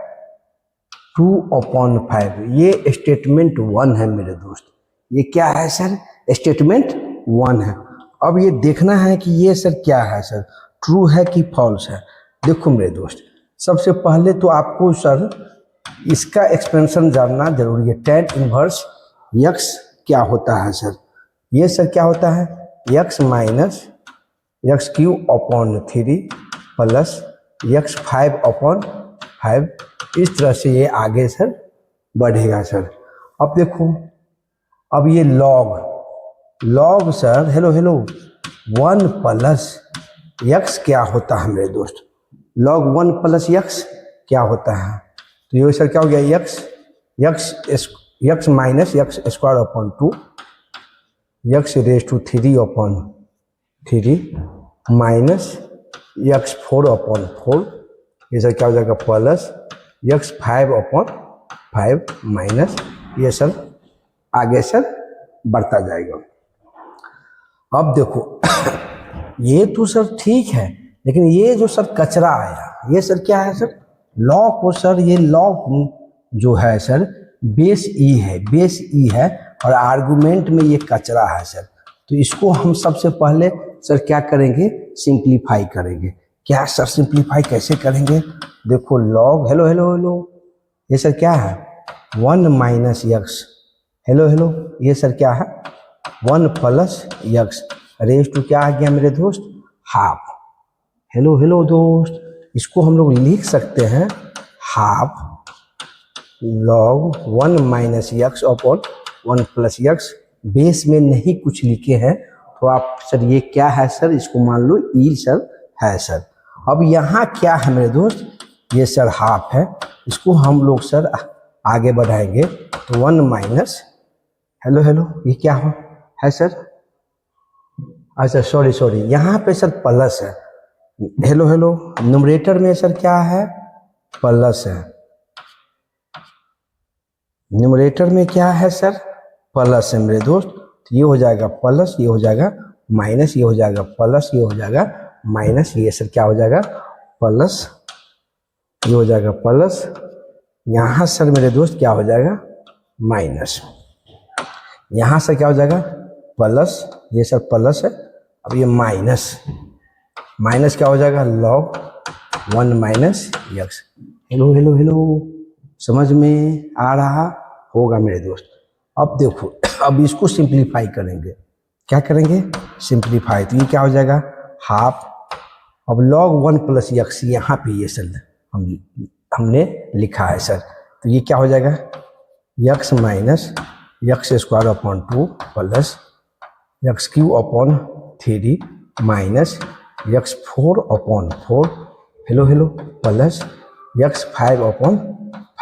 2/5। ये स्टेटमेंट 1 है मेरे दोस्त। ये क्या है सर? स्टेटमेंट 1 है। अब ये देखना है कि ये सर क्या है सर? ट्रू है कि फॉल्स है? देखो मेरे दोस्त, सबसे पहले तो आपको सर इसका एक्सपेंशन जानना जरूरी है। tan इनवर्स x क्या होता है सर? ये सर क्या होता है? x - x³ plus x5/5। इस तरह से ये आगे सर बढ़ेगा सर। अब देखो, अब ये log log sir hello hello 1 plus x क्या होता है मेरे दोस्त? लॉग 1 प्लस यक्स क्या होता है? तो ये सर क्या हो गया? X minus x square upon 2 x raise to 3 upon 3 minus x 4 upon 4, ये सर क्या हो जाएगा? प्लस यक्स 5 अपॉन 5 माइनस ये सर आगे सर बढ़ता जाएगा। अब देखो ये तो सर ठीक है, लेकिन ये जो सर कचरा आया ये सर क्या है सर? लॉग को सर ये लॉग जो है सर बेस ई है और आर्गुमेंट में ये कचरा है सर। तो इसको हम सबसे पहले सर क्या करेंगे? सिंप्लीफाई करेंगे। क्या सर सिंप्लीफाई कैसे करेंगे? देखो लॉग हेलो हेलो हेलो ये सर क्या है? 1 माइनस यक्स हेलो हेलो ये सर क्या है? 1 प्लस यक्स रेज टू क्या आ गया मेरे दोस्त? हाफ। हेलो हेलो दोस्त, इसको हम लोग लिख सकते हैं half log 1 minus x upon 1 plus x. Base में नहीं कुछ लिखे हैं तो आप सर ये क्या है सर? इसको मान लो ई सर है सर। अब यहाँ क्या है मेरे दोस्त? ये सर हाफ है, इसको हम लोग सर आगे बढ़ाएंगे तो 1 माइनस हेलो हेलो ये क्या है सर? अच्छा सॉरी यहाँ पे सर प्लस है। हेलो हेलो न्यूमरेटर में सर क्या है? प्लस है। न्यूमरेटर में क्या है सर? प्लस है मेरे दोस्त। तो ये हो जाएगा प्लस, ये हो जाएगा माइनस, ये हो जाएगा प्लस, ये हो जाएगा माइनस, ये सर क्या हो जाएगा? प्लस, ये हो जाएगा प्लस, यहाँ सर मेरे दोस्त क्या हो जाएगा? माइनस, यहाँ से क्या हो जाएगा? प्लस, ये सर प्लस है। अब ये माइनस क्या हो जाएगा? Log 1 minus x. Hello hello hello समझ में आ रहा होगा मेरे दोस्त। अब देखो अब इसको सिंप्लीफाई करेंगे। क्या करेंगे? सिंप्लीफाई। तो ये क्या हो जाएगा? हाफ। अब लॉग 1 प्लस यक्स यहाँ पे ये सर हमने लिखा है सर, तो ये क्या हो जाएगा? X minus x square upon 2 plus x cube upon 3 minus x 4 upon 4 hello hello plus x 5 upon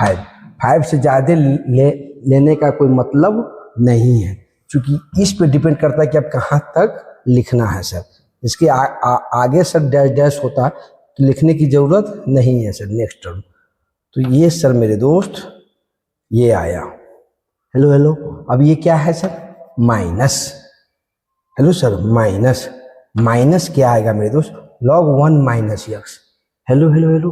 5। 5 से ज़्यादा लेने का कोई मतलब नहीं है, क्योंकि इस पे डिपेंड करता है कि आप कहाँ तक लिखना है सर। इसके आगे सर डैश डैश होता तो लिखने की ज़रूरत नहीं है सर नेक्स्ट टर्म। तो ये सर मेरे दोस्त ये आया। हेलो हेलो अब ये क्या है sir? Minus. Hello sir minus क्या आएगा मेरे दोस्त? Log 1 minus x. Hello hello hello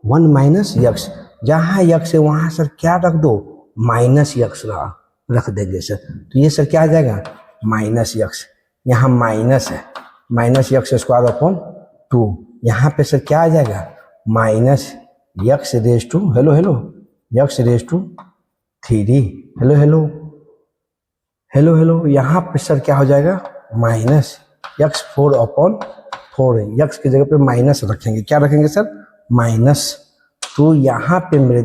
1 minus x, जहाँ यक्स है वहाँ सर क्या रख दो? माइनस यक्स रख देंगे सर। तो ये सर क्या आ जाएगा? Minus x. यहाँ माइनस है, माइनस यक्स स्क्वायर अपॉन 2, यहाँ पे सर क्या आ जाएगा? Minus x raise to hello hello x raise to 3 hello hello hello hello यहाँ पे सर क्या हो जाएगा? माइनस यक्स 4 अपॉन 4 है, यक्स की जगह पे माइनस रखेंगे। क्या रखेंगे सर? माइनस। तो यहाँ पे मेरे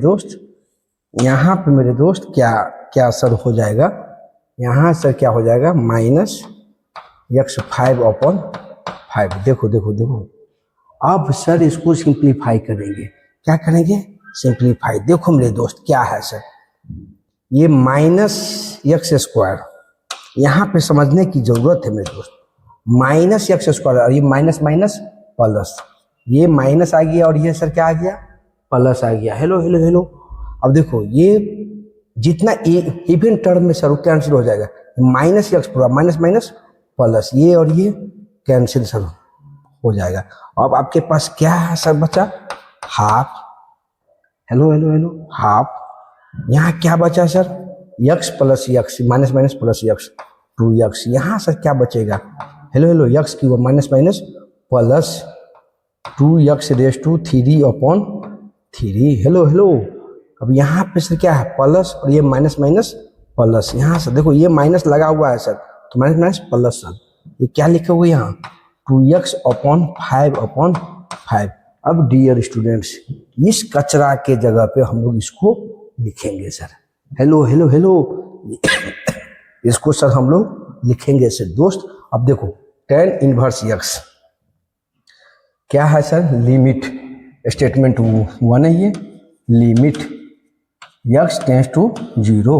दोस्त क्या सर हो जाएगा? यहाँ सर क्या हो जाएगा? Minus x 5 upon 5। देखो देखो देखो अब सर इसको सिंप्लीफाई करेंगे। क्या करेंगे? सिंप्लीफाई। देखो मेरे दोस्त क्या है सर, ये माइनस यक्स स्क्वायर यहाँ पे समझने की जरूरत है मेरे दोस्त। माइनस यक्स स्क्वायर और ये माइनस माइनस प्लस, ये माइनस आ गया और ये सर क्या आ गया? प्लस आ गया। हेलो हेलो हेलो अब देखो ये जितना इवन टर्म में सर कैंसिल हो जाएगा। माइनस यक्स पूरा माइनस माइनस प्लस, ये और ये कैंसिल सर हो जाएगा। अब आपके पास क्या है सर बचा? Half. Hello hello hello half. यहाँ क्या बचा sir? X plus x minus minus plus x 2x। यहाँ सर क्या बचेगा? हेलो हेलो यक्स की minus minus plus 2x raise to 3 upon 3 hello hello. अब यहाँ पे सर क्या है? प्लस और ये माइनस माइनस प्लस। यहाँ सर देखो ये माइनस लगा हुआ है सर, तो माइनस माइनस प्लस सर ये क्या लिखे हुए यहाँ? 2x upon 5 upon 5। अब डियर स्टूडेंट्स इस कचरा के जगह पे हम लोग इसको लिखेंगे सर। हेलो हेलो हेलो इसको सर हम लोग लिखेंगे सर दोस्त। अब देखो tan इनवर्स यक्स क्या है सर, लिमिट स्टेटमेंट 1 है ये, limit x tends to 0,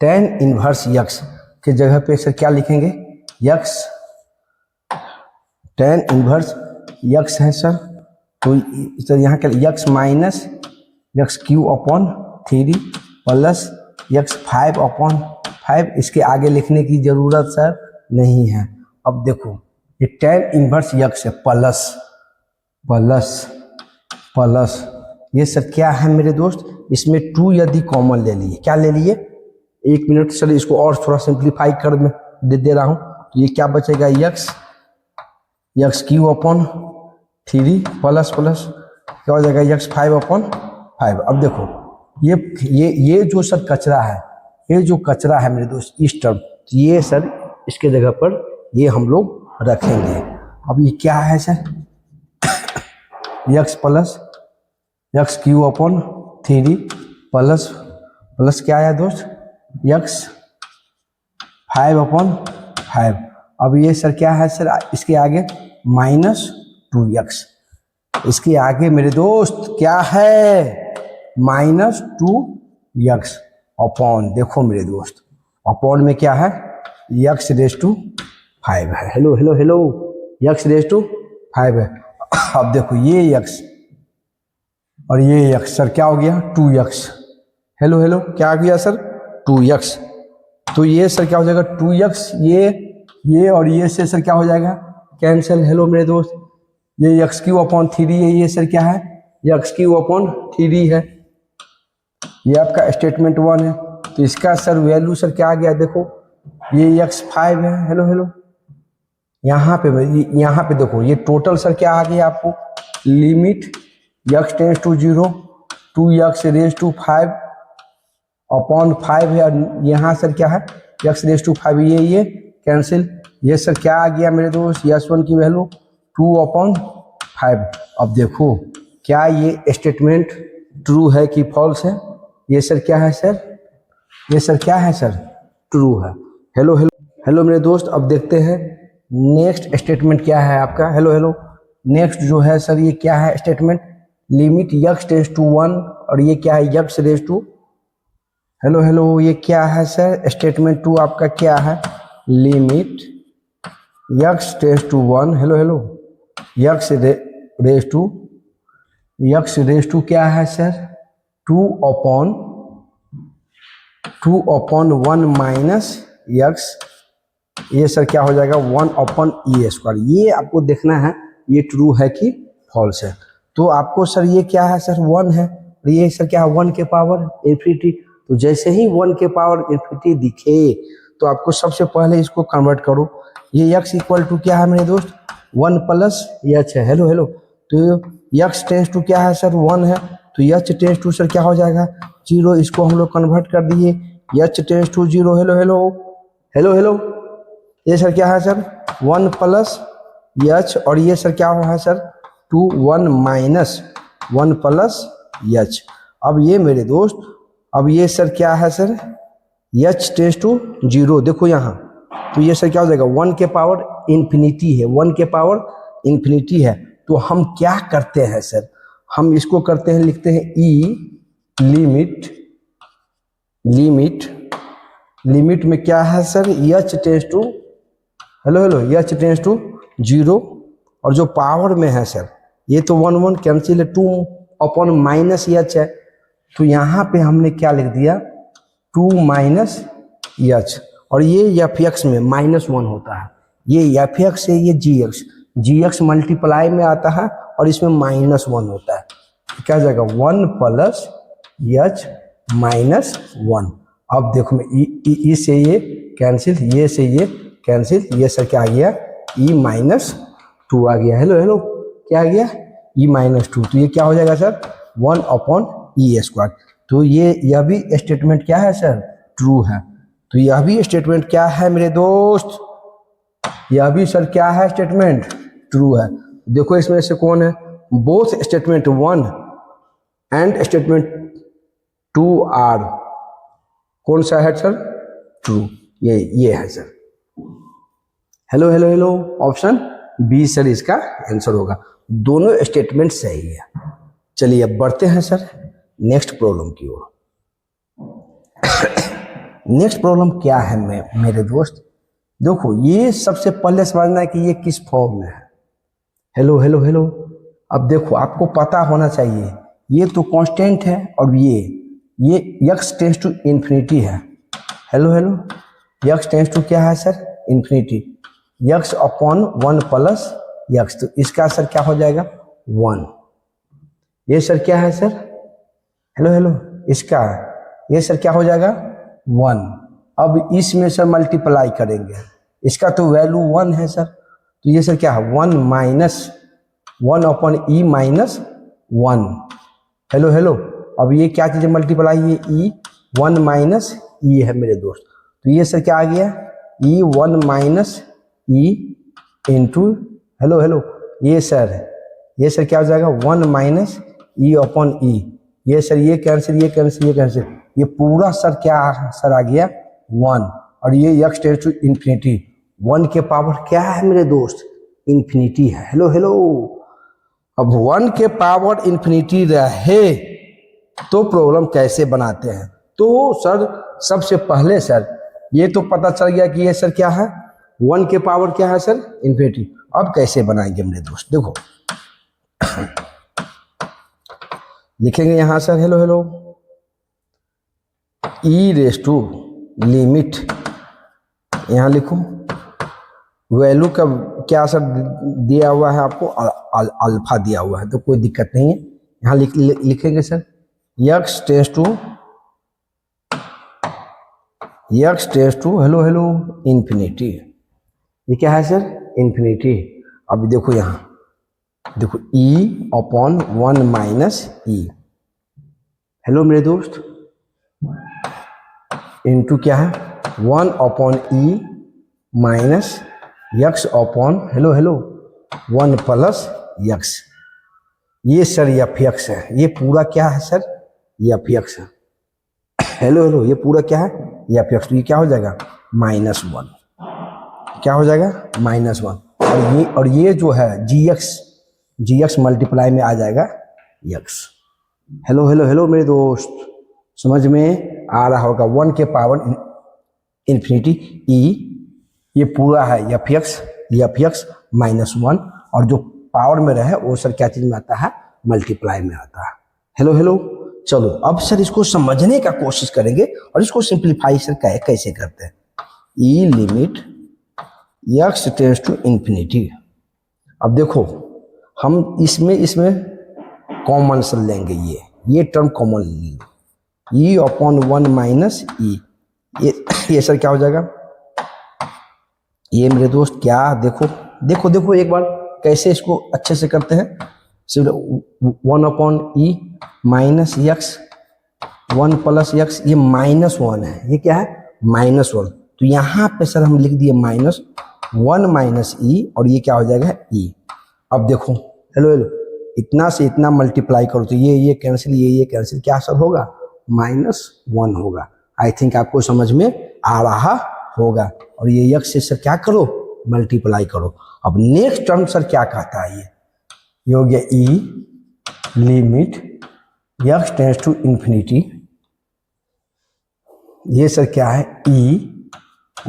tan inverse x के जगह पे सर क्या लिखेंगे, यक्स tan इनवर्स यक्स है सर, तो सर यहाँ क्या x minus x cube upon 3 plus x 5 upon 5, इसके आगे लिखने की ज़रूरत सर नहीं है। अब देखो ये tan इनवर्स यक्स है प्लस प्लस प्लस, ये सर क्या है मेरे दोस्त, इसमें 2 यदि कॉमन ले लिए, क्या ले लिए, 1 मिनट चलिए इसको और थोड़ा सिंप्लीफाई कर दे रहा हूँ, तो ये क्या बचेगा, x cube upon 3 plus plus क्या हो जाएगा यक्स 5 अपॉन 5। अब देखो ये जो सर कचरा है, ये जो कचरा है मेरे दोस्त इस टर्म, ये सर इसके जगह पर ये हम लोग रखेंगे। अब ये क्या है sir, x plus x cube upon 3 plus plus क्या आया दोस्त, यक्स 5 अपॉन 5। अब ये सर क्या है सर, इसके आगे -2x, इसके आगे मेरे दोस्त क्या है, -2x अपॉन, देखो मेरे दोस्त अपॉन में क्या है, x रेज टू 5 है, hello hello hello, x raise to 5 है। अब देखो ये x और ये x सर क्या हो गया 2x, हेलो हेलो क्या आ गया सर 2x, तो ये सर क्या हो जाएगा 2x, ये और ये से सर क्या हो जाएगा कैंसिल, हेलो मेरे दोस्त, ये एक्स क्यू अपॉन 3 है, ये सर क्या है एक्स क्यू अपॉन 3 है, ये आपका स्टेटमेंट 1 है, तो इसका सर वैल्यू सर क्या आ गया, देखो ये x5 है, हेलो हेलो, यहाँ पे देखो ये टोटल सर क्या आ गया आपको, limit x tends to 0 2x raise to 5 upon 5 है, और यहाँ सर क्या है x रेज टू 5, ये कैंसिल, ये सर क्या आ गया मेरे दोस्त, s1 की वैल्यू 2 अपॉन 5। अब देखो क्या ये स्टेटमेंट ट्रू है कि फॉल्स है, ये सर क्या है सर, ये सर क्या है सर ट्रू है, हेलो हेलो हेलो मेरे दोस्त। अब देखते हैं नेक्स्ट स्टेटमेंट क्या है आपका, हेलो हेलो, नेक्स्ट जो है सर ये क्या है statement, limit x tends to 1, और ये क्या है x raise to, hello hello, ये क्या है सर स्टेटमेंट 2 आपका क्या है, limit x tends to 1, hello hello, x raise to क्या है सर 2 अपॉन 1 माइनस x, ये सर क्या हो जाएगा 1 अपॉन ई स्क्वायर, ये आपको देखना है ये ट्रू है कि फॉल्स है। तो आपको सर ये क्या है सर 1 है, और ये सर क्या है 1 के पावर इन्फिनिटी, तो जैसे ही 1 के पावर इन्फिनिटी दिखे तो आपको सबसे पहले इसको कन्वर्ट करो, ये x इक्वल टू क्या है मेरे दोस्त 1 प्लस h है, हेलो हेलो, तो x टेंस टू क्या है सर 1 है, तो h टेंस टू सर क्या हो जाएगा 0, इसको हम लोग कन्वर्ट कर दिए h tends to 0, hello hello hello hello, ये सर क्या है सर 1 प्लस h, और ये सर क्या हुआ है सर 2 1 माइनस 1 प्लस h। अब ये मेरे दोस्त, अब ये सर क्या है सर h टेंस टू 0, देखो यहाँ, तो ये सर क्या हो जाएगा 1 के पावर इन्फिनिटी है, 1 के पावर इन्फिनिटी है, तो हम क्या करते हैं सर, हम इसको करते हैं, लिखते हैं e लिमिट में क्या है sir h tends to, hello hello, h tends to 0, और जो पावर में है सर ये तो 1 1 कैंसिल है, 2 अपॉन माइनस h है, तो यहाँ पे हमने क्या लिख दिया 2 माइनस h, और ये f(x) में -1 होता है, ये f(x) है, ये gx मल्टीप्लाई में आता है और इसमें -1 होता है, क्या हो जाएगा 1 प्लस h -1। अब देखो मैं ई से ये कैंसिल, ये से ये कैंसिल, ये सर क्या आ गया e-2 आ गया, हेलो हेलो, क्या आ गया e-2, तो ये क्या हो जाएगा सर 1 अपॉन ई स्क्वायर, तो यह भी स्टेटमेंट क्या है सर ट्रू है, तो यह भी स्टेटमेंट क्या है मेरे दोस्त, यह भी सर क्या है स्टेटमेंट ट्रू है। देखो इसमें से कौन है, both statement 1 and statement 2 are, कौन सा है सर ट्रू, ये है sir. Hello hello hello, option B sir इसका आंसर होगा। दोनों स्टेटमेंट सही है। चलिए अब बढ़ते हैं सर नेक्स्ट प्रॉब्लम की ओर। नेक्स्ट प्रॉब्लम क्या है मेरे दोस्त, देखो ये सबसे पहले समझना है कि ये किस फॉर्म में है। हेलो हेलो हेलो, अब देखो आपको पता होना चाहिए ये तो कांस्टेंट है और ये x टेंस टू इन्फिनिटी है। Hello hello, x tends to क्या है sir, infinity, x upon 1 plus x, तो इसका सर क्या हो जाएगा 1। ये सर क्या है सर, हेलो हेलो, इसका ये सर क्या हो जाएगा 1। अब इसमें सर मल्टीप्लाई करेंगे, इसका तो वैल्यू 1 है सर, तो ये सर क्या है 1 minus 1 upon e minus 1। Hello hello, अब ये क्या चीज़ मल्टीप्लाई, ये ई 1 माइनस ई है मेरे दोस्त, तो ये सर क्या आ गया ई 1 minus E into, hello hello, ये सर क्या हो जाएगा 1 माइनस ई अपॉन ई, ये सर ये कैंसिल ये कैंसिल ये कैंसिल, ये पूरा सर क्या सर आ गया 1, और ये x टेंस टू इन्फिनिटी, 1 के पावर क्या है मेरे दोस्त, इन्फिनिटी है। हेलो हेलो, अब 1 के पावर इन्फिनिटी रहे तो प्रॉब्लम कैसे बनाते हैं, तो सर सबसे पहले सर ये तो पता चल गया कि ये सर क्या है 1 के पावर क्या है सर इन्फिनिटी। अब कैसे बनाएंगे मेरे दोस्त, देखो लिखेंगे यहां sir, hello hello, e raise to limit, यहां लिखो वैल्यू का क्या सर दिया हुआ है आपको, अल्फा दिया हुआ है, तो कोई दिक्कत नहीं है, यहां लिखेंगे sir x tends to hello hello infinity, ये क्या है सर इन्फिनिटी। अब देखो यहाँ देखो e upon 1 minus e, hello मेरे दोस्त, इनटू क्या है 1 upon e minus x upon hello hello 1 plus x, ये सर f(x) है, ये पूरा क्या है सर f(x) है। हेलो हेलो, ये पूरा क्या है f(x), तो ये क्या हो जाएगा -1, क्या हो जाएगा -1, और ये जो है gx मल्टीप्लाई में आ जाएगा x। हेलो हेलो हेलो मेरे दोस्त, समझ में आ रहा होगा, 1 के पावर इन्फिनिटी e, ये पूरा है f(x) -1, और जो पावर में रहे वो सर क्या चीज में आता है मल्टीप्लाई में आता है। हेलो हेलो, चलो अब सर इसको समझने का कोशिश करेंगे और इसको सिंप्लीफाई सर कैसे करते हैं। E limit x tends to infinity, अब देखो हम इसमें कॉमन सर लेंगे, ये टर्म कॉमन लेंगे, ई अपॉन 1 माइनस ई, ये सर क्या हो जाएगा, ये मेरे दोस्त क्या देखो देखो देखो एक बार कैसे इसको अच्छे से करते हैं, सिर्फ 1 upon e minus x 1 plus x, ये -1 है, ये क्या है -1, तो यहाँ पे सर हम लिख दिए -1 माइनस ई, और ये क्या हो जाएगा ई। अब देखो हेलो हेलो, इतना से इतना मल्टीप्लाई करो तो ये कैंसिल ये कैंसिल, क्या सर होगा -1 होगा। आई थिंक आपको समझ में आ रहा होगा, और ये x से सर क्या करो मल्टीप्लाई करो। अब नेक्स्ट टर्म सर क्या कहता है, ये हो गया e limit x tends to infinity, ये सर क्या है ई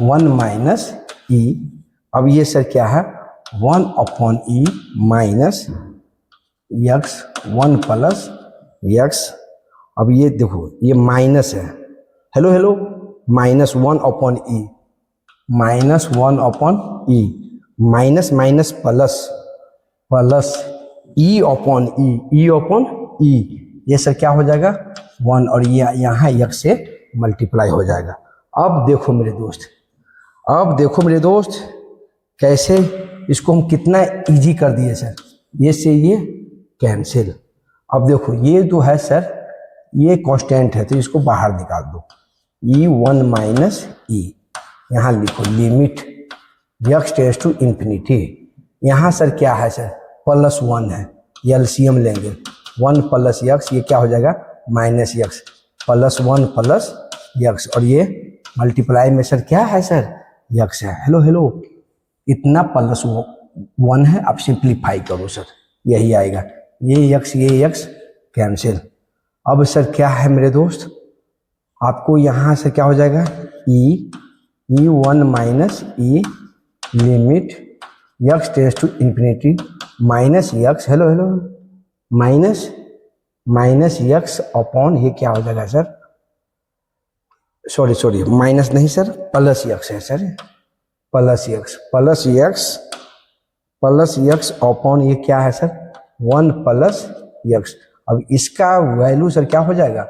1 माइनस ई, अब ये सर क्या है 1 upon e minus x 1 plus x, अब ये देखो ये माइनस है, hello hello, -1 upon e, -1 upon e, minus minus plus plus e upon e upon e, ये सर क्या हो जाएगा 1, और ये यहाँ x से मल्टीप्लाई हो जाएगा। अब देखो मेरे दोस्त कैसे इसको हम कितना इजी कर दिए सर, ये से ये कैंसिल। अब देखो ये जो है सर ये कांस्टेंट है, तो इसको बाहर निकाल दो, ई 1 माइनस ई, यहाँ लिखो limit x tends to infinity, यहाँ सर क्या है सर +1 है, ये एलसीएम लेंगे 1 प्लस x, ये क्या हो जाएगा -x +1 प्लस x, और ये मल्टीप्लाई में सर क्या है सर x है। हेलो हेलो, इतना प्लस 1 है। अब सिंप्लीफाई करो सर, यही आएगा, ये x कैंसिल। अब सर क्या है मेरे दोस्त, आपको यहाँ से क्या हो जाएगा, e1 minus e limit x tends to infinity minus x, hello hello, minus x upon ये क्या हो जाएगा सर, सॉरी माइनस नहीं सर, प्लस x है सर, प्लस x अपॉन ये क्या है सर, 1 प्लस x। अब इसका वैल्यू सर क्या हो जाएगा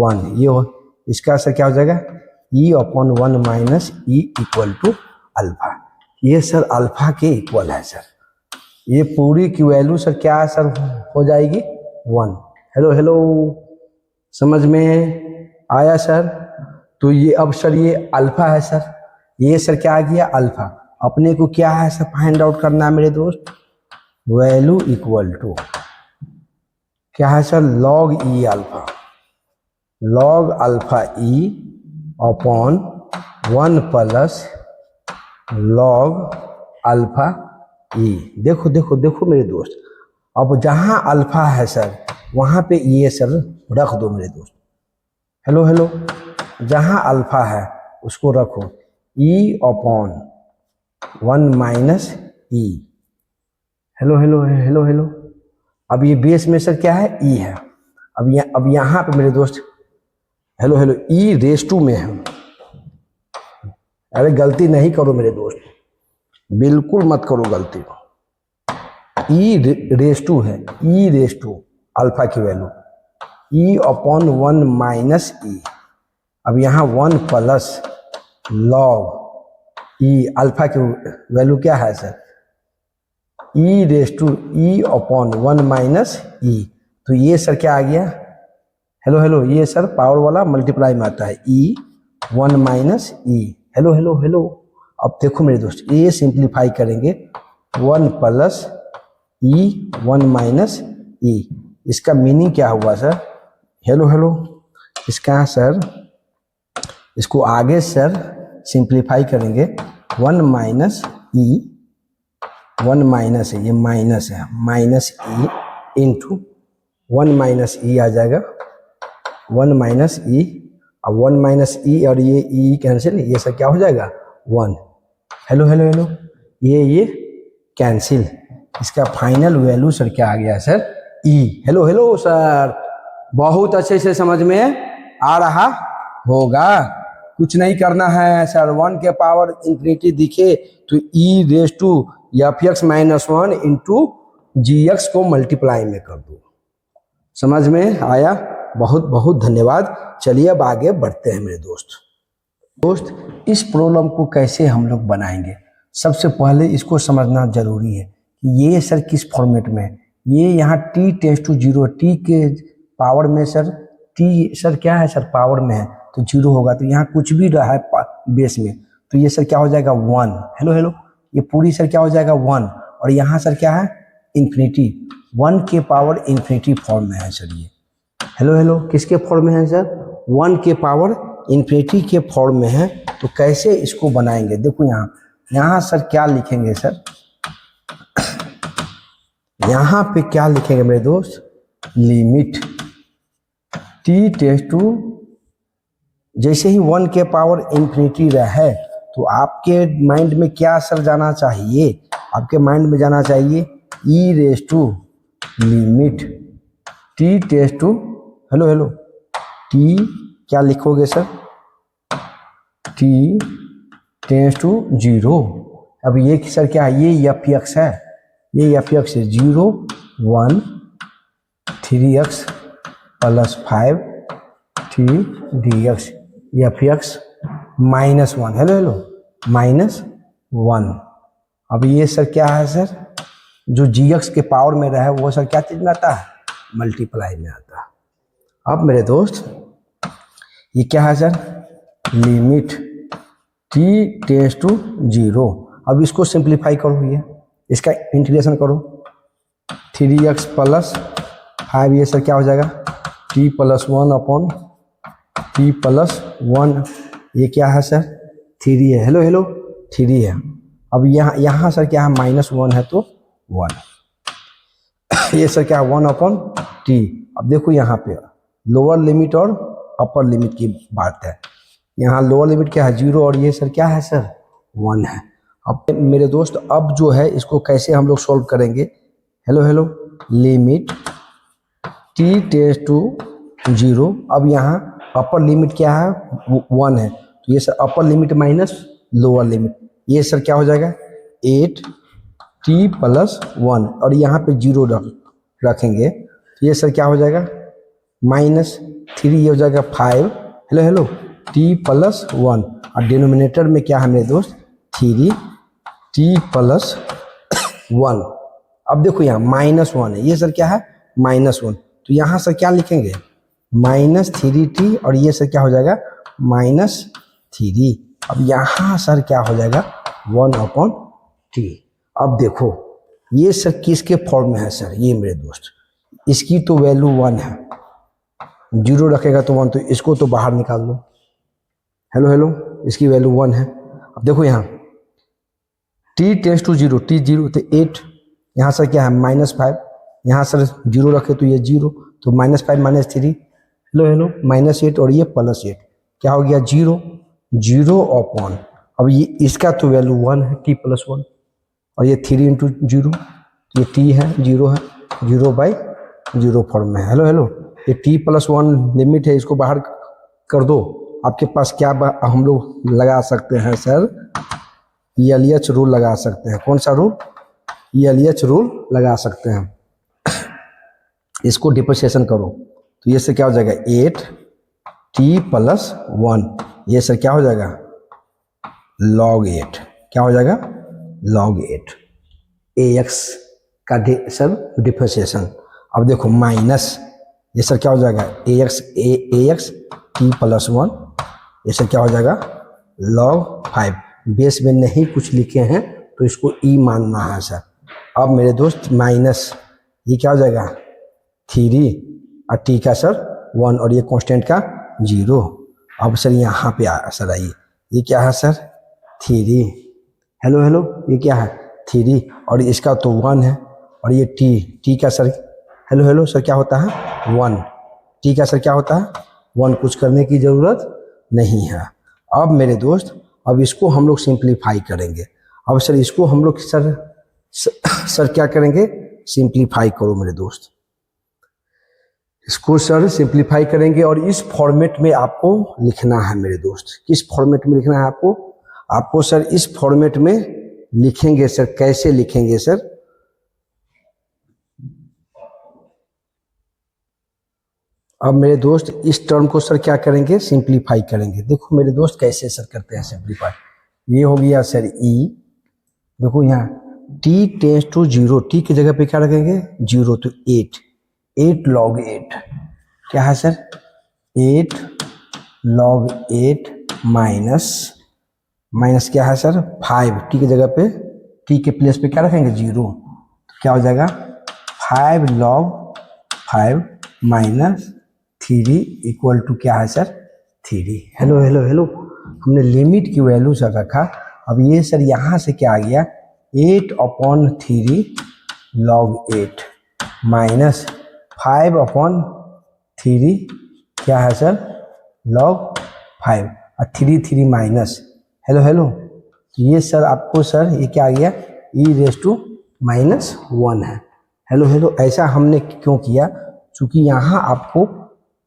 1, ये हो, इसका सर क्या हो जाएगा e upon 1 minus e equal to alpha. ये सर अल्फा के इक्वल है सर, ये पूरी की वैल्यू सर क्या है सर, हो जाएगी 1। हेलो हेलो, समझ में आया सर। तो ये अब सर ये अल्फा है सर, ये सर क्या आ गया अल्फा। अपने को क्या है सर फाइंड आउट करना है मेरे दोस्त, वैल्यू इक्वल टू क्या है sir, log e alpha, log alpha e upon 1 plus log alpha e. देखो देखो देखो मेरे दोस्त, अब जहाँ अल्फा है सर वहाँ पे ये सर रख दो मेरे दोस्त। हेलो हेलो, जहाँ अल्फा है उसको रखो, ई upon 1 minus e. Hello hello hello hello, अब ये बेस में सर क्या है ई है। अब यहाँ पे मेरे दोस्त hello hello e raise to में है। अरे गलती नहीं करो मेरे दोस्त, बिल्कुल मत करो गलती। ई रेस टू है, ई रेस टू अल्फा की value e upon 1 minus e. अब यहाँ 1 प्लस लॉग ई, अल्फा की वैल्यू क्या है sir, e raise to e upon 1 minus e. तो ये सर क्या आ गया, हेलो हेलो, ये सर पावर वाला मल्टीप्लाई में आता है, e 1 minus e. Hello hello hello, अब देखो मेरे दोस्त ये सिंप्लीफाई करेंगे, 1 प्लस ई 1 माइनस ई। इसका मीनिंग क्या हुआ सर, हेलो हेलो, इसका सर इसको आगे सर सिंप्लीफाई करेंगे, 1 माइनस ई, 1 माइनस है, ये माइनस है, माइनस ई इंटू 1 माइनस ई आ जाएगा, 1 माइनस ई। अब 1 माइनस ई और ये ई कैंसिल, ये सर क्या हो जाएगा 1। हेलो हेलो हेलो, ये कैंसिल। इसका फाइनल वैल्यू सर क्या आ गया सर, ई। हेलो हेलो सर, बहुत अच्छे से समझ में आ रहा होगा। कुछ नहीं करना है सर, 1 के पावर इंफिनिटी दिखे तो e raise to f x minus 1 into g x को मल्टीप्लाई में कर दो। समझ में आया, बहुत बहुत धन्यवाद। चलिए अब आगे बढ़ते हैं मेरे दोस्त। इस प्रॉब्लम को कैसे हम लोग बनाएंगे, सबसे पहले इसको समझना जरूरी है कि ये सर किस फॉर्मेट में है। ये यहाँ t टेंड्स टू 0, t के पावर में सर t सर क्या है सर पावर में है तो 0 होगा, तो यहाँ कुछ भी रहा है बेस में तो ये सर क्या हो जाएगा 1। हेलो हेलो, ये पूरी सर क्या हो जाएगा 1, और यहाँ सर क्या है इन्फिनिटी, 1 के पावर इन्फिनिटी फॉर्म में है सर ये। हेलो हेलो, किसके फॉर्म में है सर, 1 के पावर इन्फिनिटी के फॉर्म में है। तो कैसे इसको बनाएंगे, देखो यहाँ सर क्या लिखेंगे सर, यहाँ पे क्या लिखेंगे मेरे दोस्त, लिमिट t टेंड्स टू, जैसे ही 1 के पावर इन्फिनिटी रहे तो आपके माइंड में क्या सर जाना चाहिए, आपके माइंड में जाना चाहिए e raise to limit t tends to, hello hello, t क्या लिखोगे सर, t टेंड्स टू 0। अब ये सर क्या है, ये एफ एक्स है, ये एफ एक्स है 0 1 3x plus 5 t dx, F x minus 1। Hello hello, minus 1। अब ये सर क्या है सर, जो जी एक्स के पावर में रहा है वो सर क्या चीज में आता है, मल्टीप्लाई में आता है। अब मेरे दोस्त ये क्या है sir, limit t tends to 0। अब इसको सिंप्लीफाई करो, ये इसका इंटीग्रेशन करो, 3x प्लस 5, ये सर क्या हो जाएगा t plus 1 upon t plus 1, ये क्या है सर 3 है। हेलो हेलो, 3 है। अब यहाँ सर क्या है, -1 है तो 1, ये सर क्या है 1/t। अब देखो यहाँ पे लोअर लिमिट और अपर लिमिट की बात है। यहाँ लोअर लिमिट क्या है 0 और ये सर क्या है सर 1 है। अब मेरे दोस्त अब जो है इसको कैसे हम लोग सॉल्व करेंगे, hello hello, limit t tends to 0। अब यहाँ अपर लिमिट क्या है 1 है, तो ये sir upper limit minus lower limit, ये सर क्या हो जाएगा 8t + 1 और यहाँ पे 0 रखेंगे तो ये सर क्या हो जाएगा -3, ये हो जाएगा 5, हेलो हेलो, t + 1 और डिनोमिनेटर में क्या है मेरे दोस्त 3t + 1। अब देखो यहाँ -1 है, ये सर क्या है -1, तो यहाँ सर क्या लिखेंगे -3t और ये सर क्या हो जाएगा -3। अब यहाँ सर क्या हो जाएगा 1/t। अब देखो ये सर किसके फॉर्म में है सर, ये मेरे दोस्त इसकी तो वैल्यू 1 है, 0 रखेगा तो 1, तो इसको तो बाहर निकाल दो, हेलो हेलो, इसकी वैल्यू 1 है। अब देखो यहाँ t टेंड्स टू 0, t 0 तो 8, यहाँ सर क्या है -5, यहाँ सर 0 रखे तो ये 0, तो -5 - 3, हेलो हेलो, -8 और ये +8 क्या हो गया 0, 0/। अब ये इसका तो वैल्यू 1 है t + 1 और ये 3 × 0, ये t है 0 है, 0/0 फॉर्म में, हेलो हेलो, ये t + 1 लिमिट है, इसको बाहर कर दो। आपके पास क्या हम लोग लगा सकते हैं सर, एलियच रूल लगा सकते हैं। कौन सा रूल, एलियच रूल लगा सकते हैं। इसको डिफरेंशिएशन करो तो ये सर क्या हो जाएगा 8t + 1, ये सर क्या हो जाएगा log 8, क्या हो जाएगा log 8, ax का सर डिफरेंशिएशन। अब देखो माइनस, ये सर क्या हो जाएगा ax t + 1, ये सर क्या हो जाएगा log 5। बेस में नहीं कुछ लिखे हैं तो इसको e मानना है सर। अब मेरे दोस्त माइनस, ये क्या हो जाएगा 3 और t का सर 1 और ये कांस्टेंट का 0। अब सर यहाँ पे सर आइए, ये क्या है सर 3, हेलो हेलो, ये क्या है 3 और इसका तो 1 है और ये t का सर हेलो हेलो सर क्या होता है 1, t का सर क्या होता है 1, कुछ करने की ज़रूरत नहीं है। अब मेरे दोस्त अब इसको हम लोग सिंप्लीफाई करेंगे। अब सर इसको हम लोग सर क्या करेंगे सिंप्लीफाई करो मेरे दोस्त, इसको सर सिंप्लीफाई करेंगे और इस फॉर्मेट में आपको लिखना है मेरे दोस्त। किस फॉर्मेट में लिखना है आपको सर इस फॉर्मेट में लिखेंगे सर। कैसे लिखेंगे सर, अब मेरे दोस्त इस टर्म को सर क्या करेंगे सिंप्लीफाई करेंगे। देखो मेरे दोस्त कैसे सर करते हैं सिंप्लीफाई, ये हो गया सर e, देखो यहाँ t टेंड्स टू 0, t की जगह पे क्या रखेंगे 0, तो 8 log 8 क्या है सर 8 log 8 माइनस क्या है सर 5, t की जगह पे t के प्लेस पे क्या रखेंगे 0, तो क्या हो जाएगा 5 log 5 -3 = क्या है सर 3। हेलो हेलो हेलो, हमने लिमिट की वैल्यू सर रखा। अब ये सर यहाँ से क्या आ गया 8/3 log 8 -5/3 क्या है सर log 5 और 3 माइनस, हेलो हेलो, तो ये सर आपको सर ये क्या आ गया e⁻1 है। हेलो हेलो, ऐसा हमने क्यों किया, चूंकि यहाँ आपको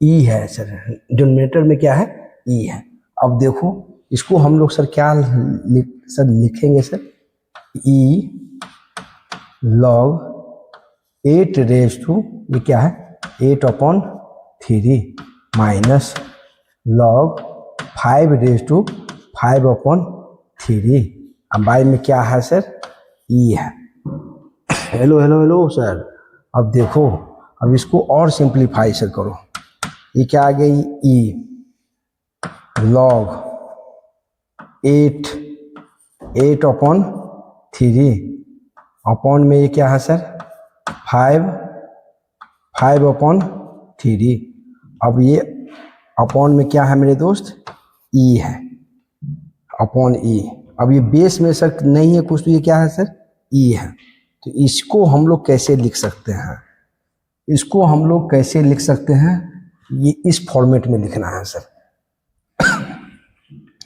e है सर, डिनोमिनेटर में क्या है e है। अब देखो इसको हम लोग सर क्या लिखेंगे sir e log 8 raise to, ये क्या है 8/3 माइनस log 5 रेज टू 5/3, अब बाई में क्या है सर e है। हेलो हेलो हेलो सर, अब देखो अब इसको और सिंप्लीफाई सर करो, ये क्या आ गई e log 8/3 अपॉन में ये क्या है सर 5/3। अब ये अपॉन में क्या है मेरे दोस्त e है, अपॉन e, अब ये बेस में सर नहीं है कुछ, तो ये क्या है सर, ई है। तो इसको हम लोग कैसे लिख सकते हैं, इसको हम लोग कैसे लिख सकते हैं, ये इस फॉर्मेट में लिखना है सर।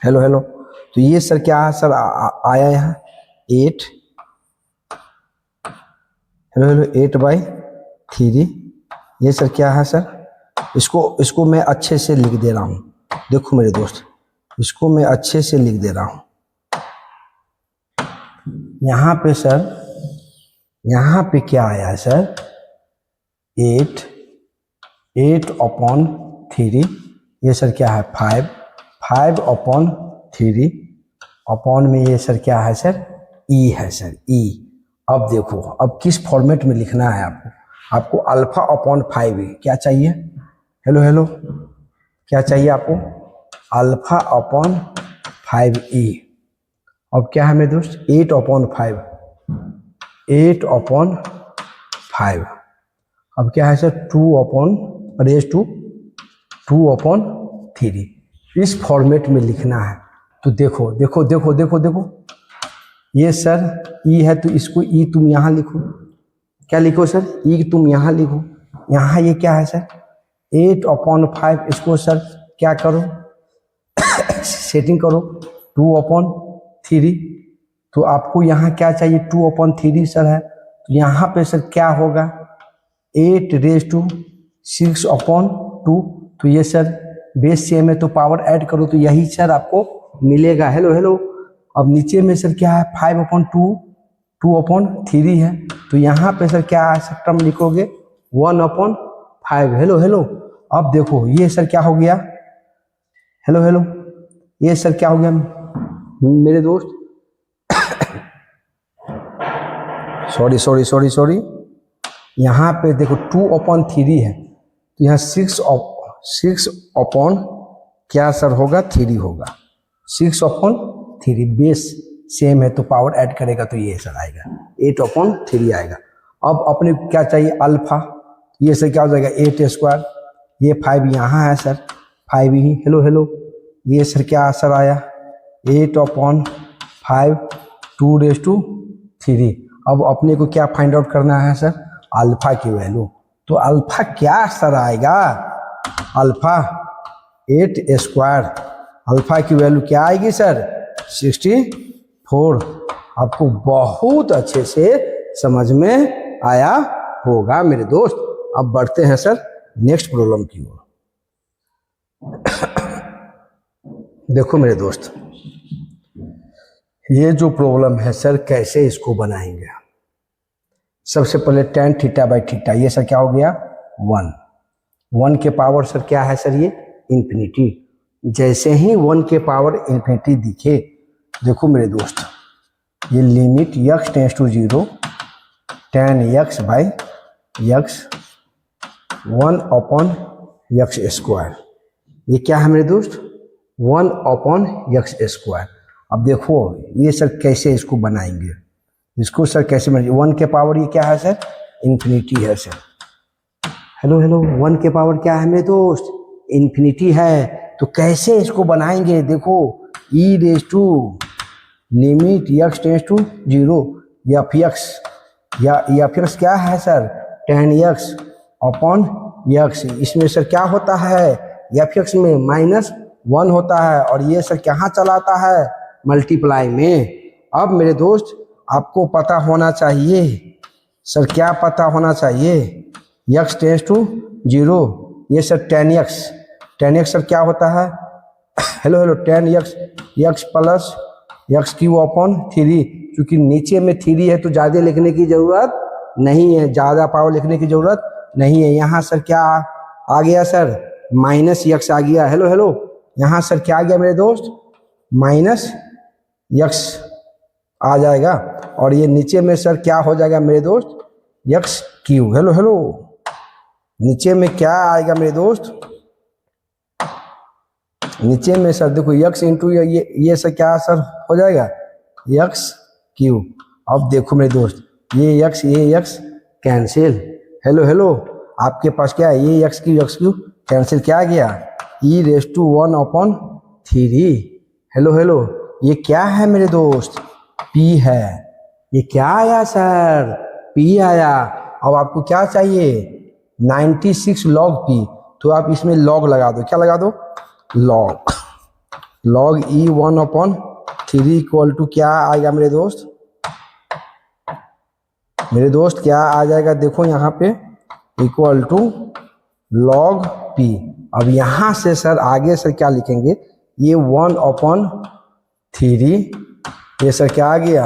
हेलो हेलो, तो ये सर क्या है सर, आया यहाँ 8, हेलो हेलो 8/3। ये सर क्या है सर, इसको मैं अच्छे से लिख दे रहा हूँ, देखो मेरे दोस्त, इसको मैं अच्छे से लिख दे रहा हूँ। यहाँ पे सर, यहाँ पे क्या आया है सर, 8/3। ये सर क्या है 5/3 अपॉन में ये सर क्या है सर, ई है सर, ई। अब देखो, अब किस फॉर्मेट में लिखना है आपको अल्फा अपॉन 5 क्या चाहिए, हेलो हेलो, क्या चाहिए आपको, अल्फा अपॉन 5e। अब क्या है मेरे दोस्त, 8/5, 8/5। अब क्या है सर, 2/3। इस फॉर्मेट में लिखना है। तो देखो देखो देखो देखो देखो, ये सर ई है, तो इसको ई तुम यहाँ लिखो, क्या लिखो सर, ई तुम यहाँ लिखो। यहाँ ये क्या है सर, 8/5, इसको सर क्या करो, सेटिंग करो 2/3। तो आपको यहाँ क्या चाहिए, 2/3 सर है, तो यहाँ पे सर क्या होगा, 8⁻²। तो ये सर बेस सेम है, तो पावर ऐड करो तो यही सर आपको मिलेगा। हेलो हेलो, अब नीचे में सर क्या है, 5/2, 2/3 है, तो यहाँ पे सर क्या है, टर्म लिखोगे 1/5। हेलो हेलो, अब देखो ये सर क्या हो गया, हेलो हेलो, ये सर क्या हो गया मेरे दोस्त, सॉरी, यहाँ पे देखो 2/3 है, तो यहाँ 6 क्या सर होगा, 3 होगा, 6/3। बेस सेम है तो पावर ऐड करेगा तो ये सर आएगा 8/3 आएगा। अब अपने क्या चाहिए, अल्फा, ये सर क्या हो जाएगा 8², ये 5 यहाँ है सर, 5 ही, हेलो हेलो, ये सर क्या सर आया 8/5, 2⁻3। अब अपने को क्या फाइंड आउट करना है सर, अल्फा की वैल्यू। तो अल्फा क्या सर आएगा, अल्फा 8², अल्फा की वैल्यू क्या आएगी सर 64। आपको बहुत अच्छे से समझ में आया होगा मेरे दोस्त। अब बढ़ते हैं सर नेक्स्ट प्रॉब्लम की ओर। देखो मेरे दोस्त, ये जो प्रॉब्लम है सर, कैसे इसको बनाएंगे। सबसे पहले tan θ/θ, ये सर क्या हो गया 1 के पावर सर क्या है सर, ये इन्फिनिटी। जैसे ही 1 के पावर इन्फिनिटी दिखे, देखो मेरे दोस्त, ये limit x tends to 0 tan x/x 1/x²। ये क्या है मेरे दोस्त, 1/x²। अब देखो ये सर कैसे इसको बनाएंगे, इसको सर कैसे बनाएंगे, 1 के पावर ये क्या है सर, इन्फिनिटी है सर, हेलो हेलो, 1 के पावर क्या है मेरे दोस्त, इन्फिनिटी है। तो कैसे इसको बनाएंगे, देखो e⁻ limit x tends to 0 f(x), या f(x) क्या है सर, tan x/x। इसमें सर क्या होता है, f(x) में -1 होता है, और ये सर कहाँ चलाता है, मल्टीप्लाई में। अब मेरे दोस्त आपको पता होना चाहिए सर, क्या पता होना चाहिए, x टेंस टू 0, ये सर tan x सर क्या होता है, hello hello, tan x plus x³/3। क्योंकि नीचे में 3 है तो ज़्यादा लिखने की ज़रूरत नहीं है, ज़्यादा पावर लिखने की ज़रूरत नहीं है। यहाँ सर क्या आ गया सर, -x आ गया, हेलो हेलो, यहाँ सर क्या आ गया मेरे दोस्त, -x आ जाएगा, और ये नीचे में सर क्या हो जाएगा मेरे दोस्त, x³। हेलो हेलो, नीचे में क्या आएगा मेरे दोस्त, नीचे में सर देखो x इंटू ये सर क्या सर हो जाएगा x³। अब देखो मेरे दोस्त, ये x कैंसिल, हेलो हेलो, आपके पास क्या है, ये x³ कैंसिल, क्या आ गया e⁻1/3। हेलो हेलो, ये क्या है मेरे दोस्त, P है। ये क्या आया सर, P आया। अब आपको क्या चाहिए, 96 log P, तो आप इसमें log लगा दो, क्या लगा दो, log। log E1/3 equal to क्या आएगा मेरे दोस्त, क्या आ जाएगा, देखो यहाँ पे इक्वल टू log P। अब यहाँ से सर आगे सर क्या लिखेंगे, ये 1/3, ये सर क्या आ गया,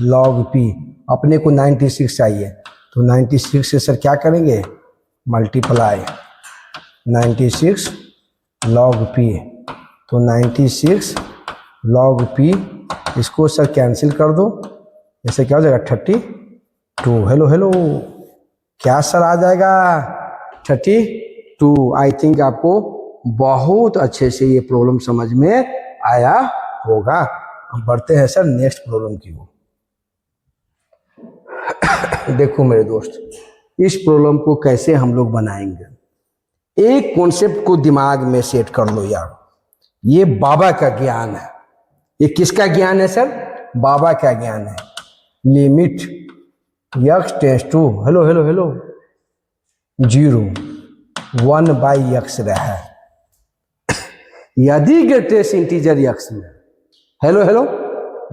log P। अपने को 96 चाहिए, तो 96 से सर क्या करेंगे, मल्टीप्लाई 96 log P, तो 96 log P, इसको सर कैंसिल कर दो, ऐसे क्या हो जाएगा 32। हेलो हेलो, क्या सर आ जाएगा 32। आई थिंक आपको बहुत अच्छे से ये प्रॉब्लम समझ में आया होगा। हम बढ़ते हैं सर नेक्स्ट प्रॉब्लम की ओर। देखो मेरे दोस्त, इस प्रॉब्लम को कैसे हम लोग बनाएंगे, एक कॉन्सेप्ट को दिमाग में सेट कर लो यार, ये बाबा का ज्ञान है। ये किसका ज्ञान है सर, बाबा का ज्ञान है। Limit x tends to hello hello hello 0 1/x रहा, यदि ग्रेटेस्ट इंटीजर x में, हेलो हेलो,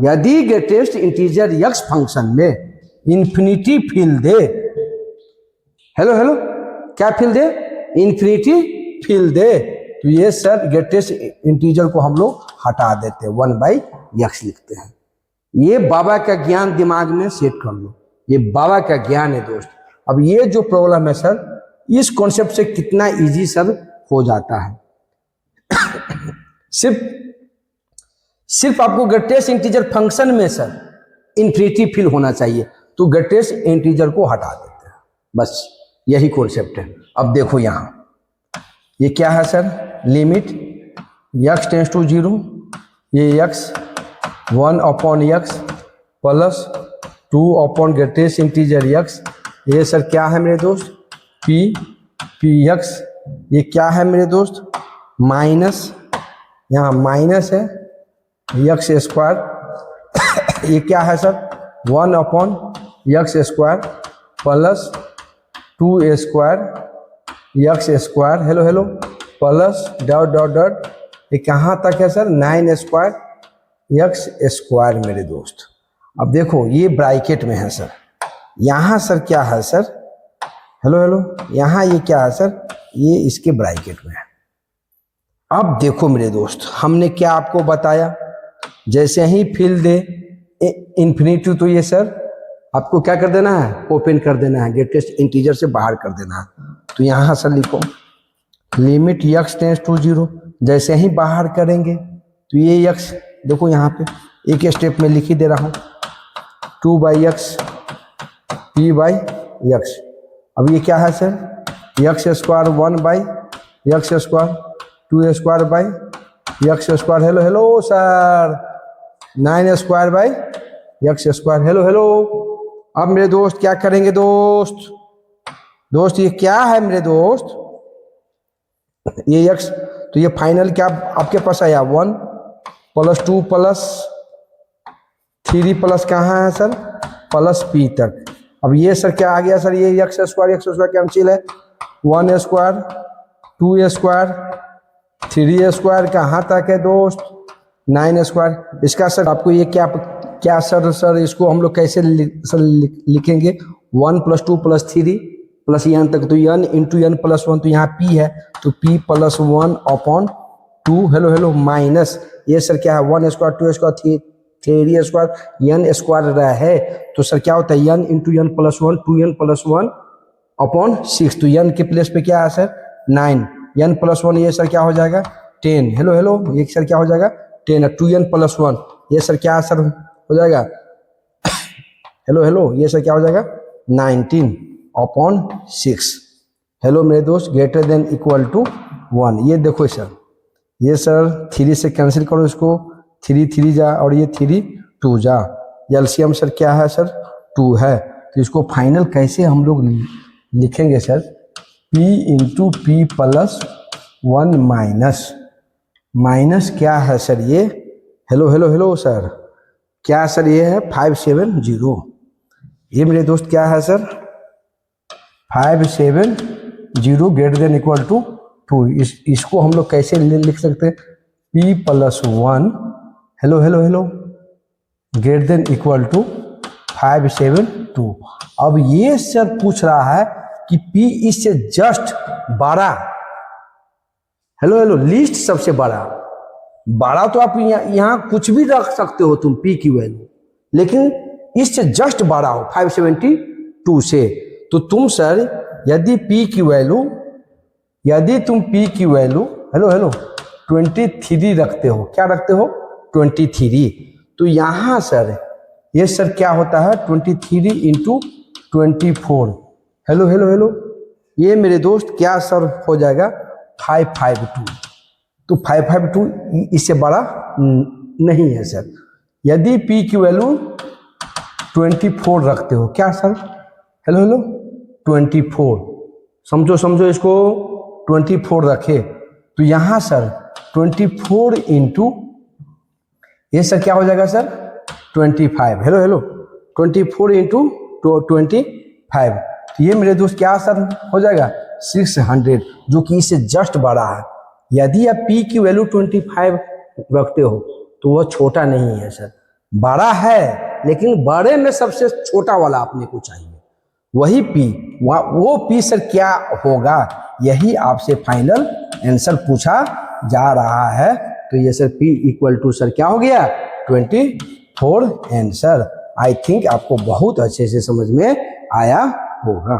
यदि ग्रेटेस्ट इंटीजर x फंक्शन में इंफिनिटी फिल दे, हेलो हेलो, क्या फिल दे, इंफिनिटी फिल दे, तो ये सर ग्रेटेस्ट इंटीजर को हम लोग हटा देते हैं, 1/x लिखते हैं। ये बाबा का ज्ञान दिमाग में सेट कर लो, ये बाबा का ज्ञान है दोस्त। अब ये जो प्रॉब्लम है सर, इस कॉन्सेप्ट से कितना इजी सर हो जाता है। सिर्फ आपको ग्रेटेस्ट इंटीजर फंक्शन में सर इंफिनिटी फिल होना चाहिए, तो ग्रेटेस्ट इंटीजर को हटा देते हैं, बस यही कॉन्सेप्ट है। अब देखो यहाँ ये क्या है sir, limit x tends to 0, ये x 1/x plus 2 greatest integer x, ये सर क्या है मेरे दोस्त, px, ये क्या है मेरे दोस्त, माइनस, यहाँ माइनस है x², ये क्या है sir 1/x² plus 2a² hello hello plus dot dot dot, ये कहाँ तक है सर 9² मेरे दोस्त। अब देखो ये ब्रैकेट में है सर, यहाँ सर क्या है सर, हेलो हेलो, यहाँ ये क्या है सर, ये इसके ब्रैकेट में है। अब देखो मेरे दोस्त, हमने क्या आपको बताया, जैसे ही फिल दे इंफिनिटी, तो ये सर आपको क्या कर देना है, ओपन कर देना है, ग्रेटेस्ट इंटीजर से बाहर कर देना है। तो यहाँ सर लिखो लिमिट x टेंस टू 0, जैसे ही बाहर करेंगे तो ये x, देखो यहाँ पे एक स्टेप में लिख ही दे रहा हूँ, 2/x p/x। अब ये क्या है sir, x² 1/x², 2a²/x², hello hello sir 9² hello hello. अब मेरे दोस्त क्या करेंगे दोस्त ये क्या है मेरे दोस्त, ये x, तो ये फाइनल क्या आपके पास आया 1 + 2 + 3 प्लस कहाँ है सर, प्लस p तक। अब ये सर क्या आ गया सर, ये x² कैंसिल है, 1a², 2a², 3a² कहाँ तक है दोस्त, 9²। इसका सर आपको ये क्या सर इसको हम लोग कैसे लिखेंगे, 1 + 2 + 3 प्लस n तक, तो n × n + 1, तो यहाँ p है, तो p + 1/2 हेलो हेलो माइनस, ये सर क्या है 1² 2² 3a², n² रहा है, तो सर क्या होता है n × n + 1 2n + 1/6, तो n के प्लेस पे क्या है सर 9, n + 1 ये सर क्या हो जाएगा 10, हेलो हेलो, ये सर क्या हो जाएगा 10, 2n + 1 ये सर क्या सर हो जाएगा हेलो हेलो, ये सर क्या हो जाएगा 19/6। हेलो मेरे दोस्त, ग्रेटर देन इक्वल टू 1। ये देखो सर, ये सर 3 से कैंसिल करो इसको, 3 3 जा और ये 3 2 जा, एलसीएम सर क्या है सर 2 है। तो इसको फाइनल कैसे हम लोग लिखेंगे सर, p × p + 1 माइनस क्या है सर, ये हेलो हेलो हेलो सर, क्या सर ये है 570? ये मेरे दोस्त क्या है sir 570 greater than equal to 2। इसको हम लोग कैसे लिख सकते हैं? p+1 hello hello hello greater than equal to 572। अब ये सर पूछ रहा है कि p इससे जस्ट बड़ा, हेलो हेलो लीस्ट सबसे बड़ा तो आप यहाँ कुछ भी रख सकते हो तुम p की वैल्यू, लेकिन इससे जस्ट बड़ा हो 572 से, तो तुम सर यदि तुम p की वैल्यू हेलो हेलो 23 रखते हो, क्या रखते हो 23, तो यहाँ सर ये सर क्या होता है 23 इंटू 24, हेलो हेलो हेलो ये मेरे दोस्त क्या सर हो जाएगा 552। तो 552 इससे बड़ा नहीं है सर। यदि p की वैल्यू 24 रखते हो, क्या सर हेलो हेलो 24, समझो इसको 24 रखे, तो यहाँ सर 24 इंटू ये सर क्या हो जाएगा सर 25, हेलो हेलो 24 इंटू 25, तो ये मेरे दोस्त क्या सर हो जाएगा 600, जो कि इससे जस्ट बड़ा है। यदि आप p की वैल्यू 25 रखते हो तो वह छोटा नहीं है सर, बड़ा है, लेकिन बड़े में सबसे छोटा वाला अपने को चाहिए, वही p, वो p सर क्या होगा, यही आपसे फाइनल आंसर पूछा जा रहा है। तो ये sir p equal to sir क्या हो गया 24 आंसर। आई थिंक आपको बहुत अच्छे से समझ में आया होगा।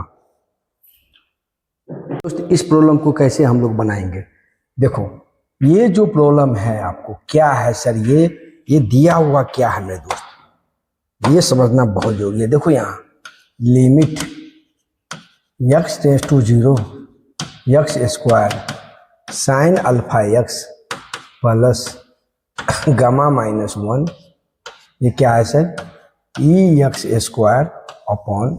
दोस्त इस प्रॉब्लम को कैसे हम लोग बनाएंगे? देखो ये जो प्रॉब्लम है आपको क्या है सर, ये दिया हुआ क्या है मेरे दोस्त, ये समझना बहुत जरूरी है। देखो यहाँ limit x tends to 0 x square sine alpha x plus gamma -1, ये क्या है sir e(x square upon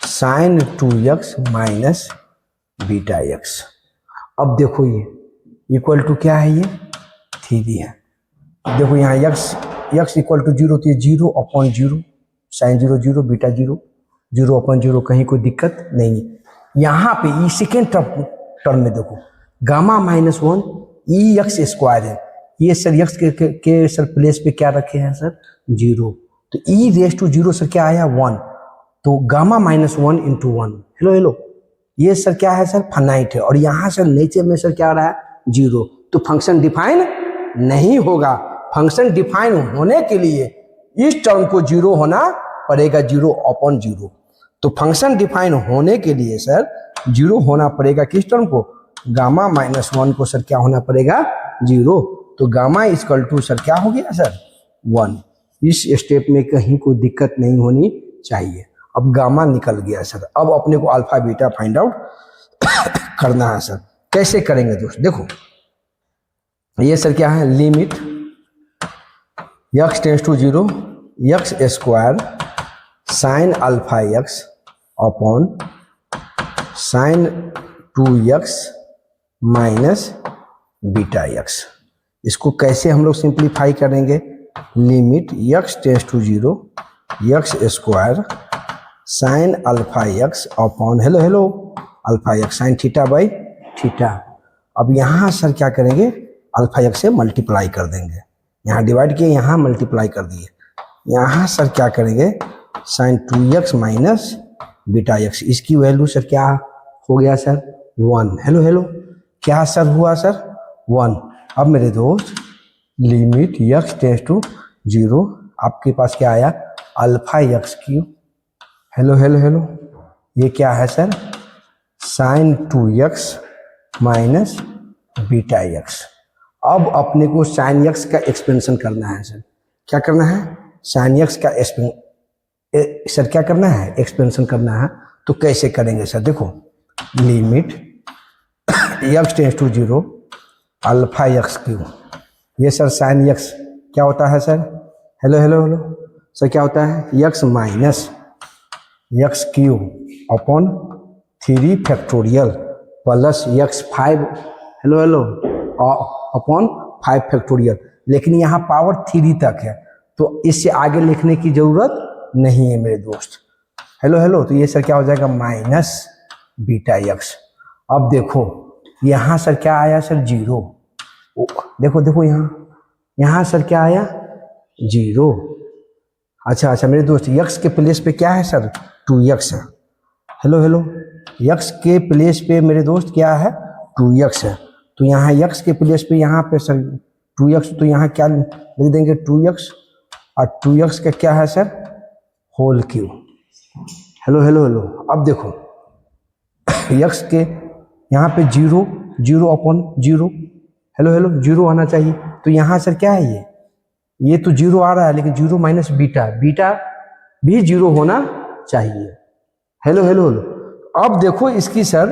sine 2x minus beta x। अब देखो ये इक्वल टू क्या है, ये 3 है। देखो यहाँ x इक्वल टू 0, तो ये 0 अपॉन 0 साइन 0 0 बीटा 0 0 अपॉन 0, कहीं कोई दिक्कत नहीं है। यहाँ पे ये सेकेंड टर्म में देखो गामा -1 e(x स्क्वायर है, ये सर x के सर प्लेस पे क्या रखे हैं सर 0, तो e⁻0 सर क्या आया 1, तो गामा -1 इंटू 1, हेलो हेलो ये सर क्या है सर फाइनाइट है, और यहाँ सर नीचे में सर क्या आ रहा है 0, तो फंक्शन डिफाइन नहीं होगा। फंक्शन डिफाइन होने के लिए इस टर्म को 0 होना पड़ेगा, 0 अपॉन 0। तो फंक्शन डिफाइन होने के लिए सर 0 होना पड़ेगा किस टर्म को, गामा -1 को सर क्या होना पड़ेगा 0, तो गामा इक्वल टू सर क्या हो गया सर 1। इस स्टेप में कहीं कोई दिक्कत नहीं होनी चाहिए। अब गामा निकल गया सर, अब अपने को अल्फा बीटा फाइंड आउट करना है सर। कैसे करेंगे दोस्त? देखो ये सर क्या है limit x tends to 0 x square sine alpha x upon sine 2x minus beta x। इसको कैसे हम लोग सिंप्लीफाई करेंगे? Limit x tends to 0 x square sine alpha x upon hello hello alpha x sine theta by theta. अब यहाँ sir क्या करेंगे alpha x से मल्टीप्लाई कर देंगे, यहाँ डिवाइड किए यहाँ मल्टीप्लाई कर दिए, यहाँ सर क्या करेंगे sine 2x minus beta x, इसकी वैल्यू सर क्या हो गया सर 1, हेलो हेलो क्या सर हुआ सर 1। अब मेरे दोस्त लिमिट x टेंस टू 0 आपके पास क्या आया alpha x cube, hello hello hello ये क्या है sir sine 2x minus beta x। अब अपने को साइन x का एक्सपेंशन करना है सर, क्या करना है साइन x का सर क्या करना है एक्सपेंशन करना है। तो कैसे करेंगे सर? देखो limit x tends to 0 alpha x cube, ये सर साइन x क्या होता है sir hello hello hello sir क्या होता है x minus x cube upon 3 factorial plus x 5 hello hello upon 5 factorial. लेकिन यहाँ पावर 3 तक है, तो इससे आगे लिखने की जरूरत नहीं है मेरे दोस्त। हेलो हेलो, तो ये सर क्या हो जाएगा माइनस बीटा यक्स। अब देखो यहाँ सर क्या आया सर 0, देखो देखो यहाँ सर क्या आया 0। अच्छा मेरे दोस्त यक्स के प्लेस पे क्या है सर 2x है। हेलो हेलो, यक्स के प्लेस पे मेरे दोस्त क्या है 2x है, तो यहाँ यक्स के प्लेस पे यहाँ पे सर 2x, तो यहाँ क्या लिख देंगे 2x, और 2x का क्या है sir whole cube. Hello hello hello, अब देखो यक्स के यहाँ पे 0/0। हेलो हेलो, 0 आना चाहिए, तो यहाँ सर क्या है ये तो 0 आ रहा है, लेकिन 0 माइनस बीटा भी 0 होना चाहिए। हेलो हेलो हेलो, अब देखो इसकी सर,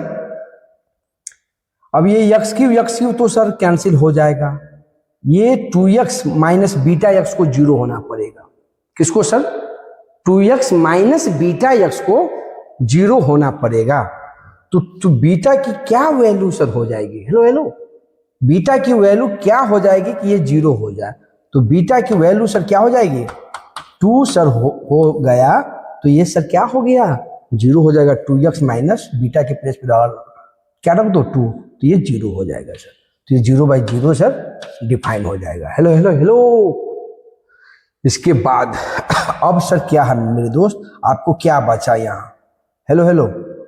अब ये यक्स क्यूब तो सर कैंसिल हो जाएगा, ये 2x माइनस बीटा यक्स को 0 होना पड़ेगा। किसको sir 2x minus beta x को 0 होना पड़ेगा, तो बीटा की क्या वैल्यू सर हो जाएगी। हेलो हेलो, बीटा की वैल्यू क्या हो जाएगी कि ये 0 हो जाए, तो बीटा की वैल्यू सर क्या हो जाएगी 2 सर हो गया, तो ये सर क्या हो गया 0 हो जाएगा। 2x माइनस बीटा के प्लेस पर क्या रख दो 2, तो ये 0 हो जाएगा सर, तो ये 0/0 सर डिफाइन हो जाएगा। हेलो हेलो हेलो, इसके बाद अब सर क्या है मेरे दोस्त, आपको क्या बचा यहाँ। Hello hello,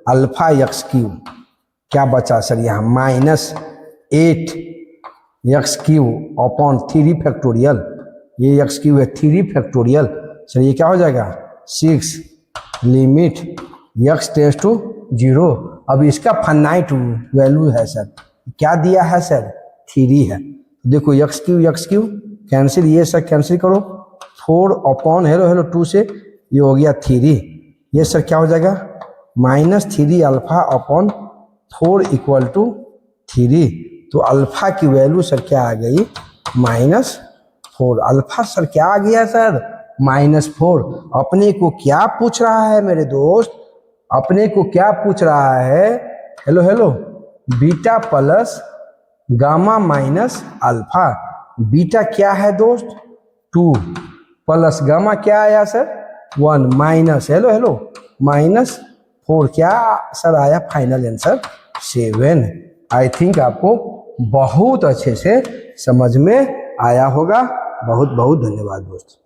alpha x cube क्या बचा सर यहाँ minus 8x cube upon 3 factorial, ये x क्यूब है 3 फैक्टोरियल सर, ये क्या हो जाएगा 6 लिमिट x टेंड्स टू 0। अब इसका फाइनाइट वैल्यू है सर, क्या दिया है सर 3 है, देखो x क्यूब कैंसिल, ये सर कैंसिल करो 4 हेलो हेलो 2 से ये हो गया 3, ये सर क्या हो जाएगा -3 अल्फा अपॉन 4 इक्वल टू 3, तो अल्फा की वैल्यू सर क्या आ गई -4। अल्फा सर क्या आ गया सर -4। अपने को क्या पूछ रहा है मेरे दोस्त, अपने को क्या पूछ रहा है, hello hello, beta plus gamma minus alpha. Beta क्या है दोस्त 2 प्लस गामा क्या आया सर 1 माइनस हेलो हेलो -4 क्या सर आया फाइनल आंसर 7। आई थिंक आपको बहुत अच्छे से समझ में आया होगा। बहुत बहुत धन्यवाद दोस्त।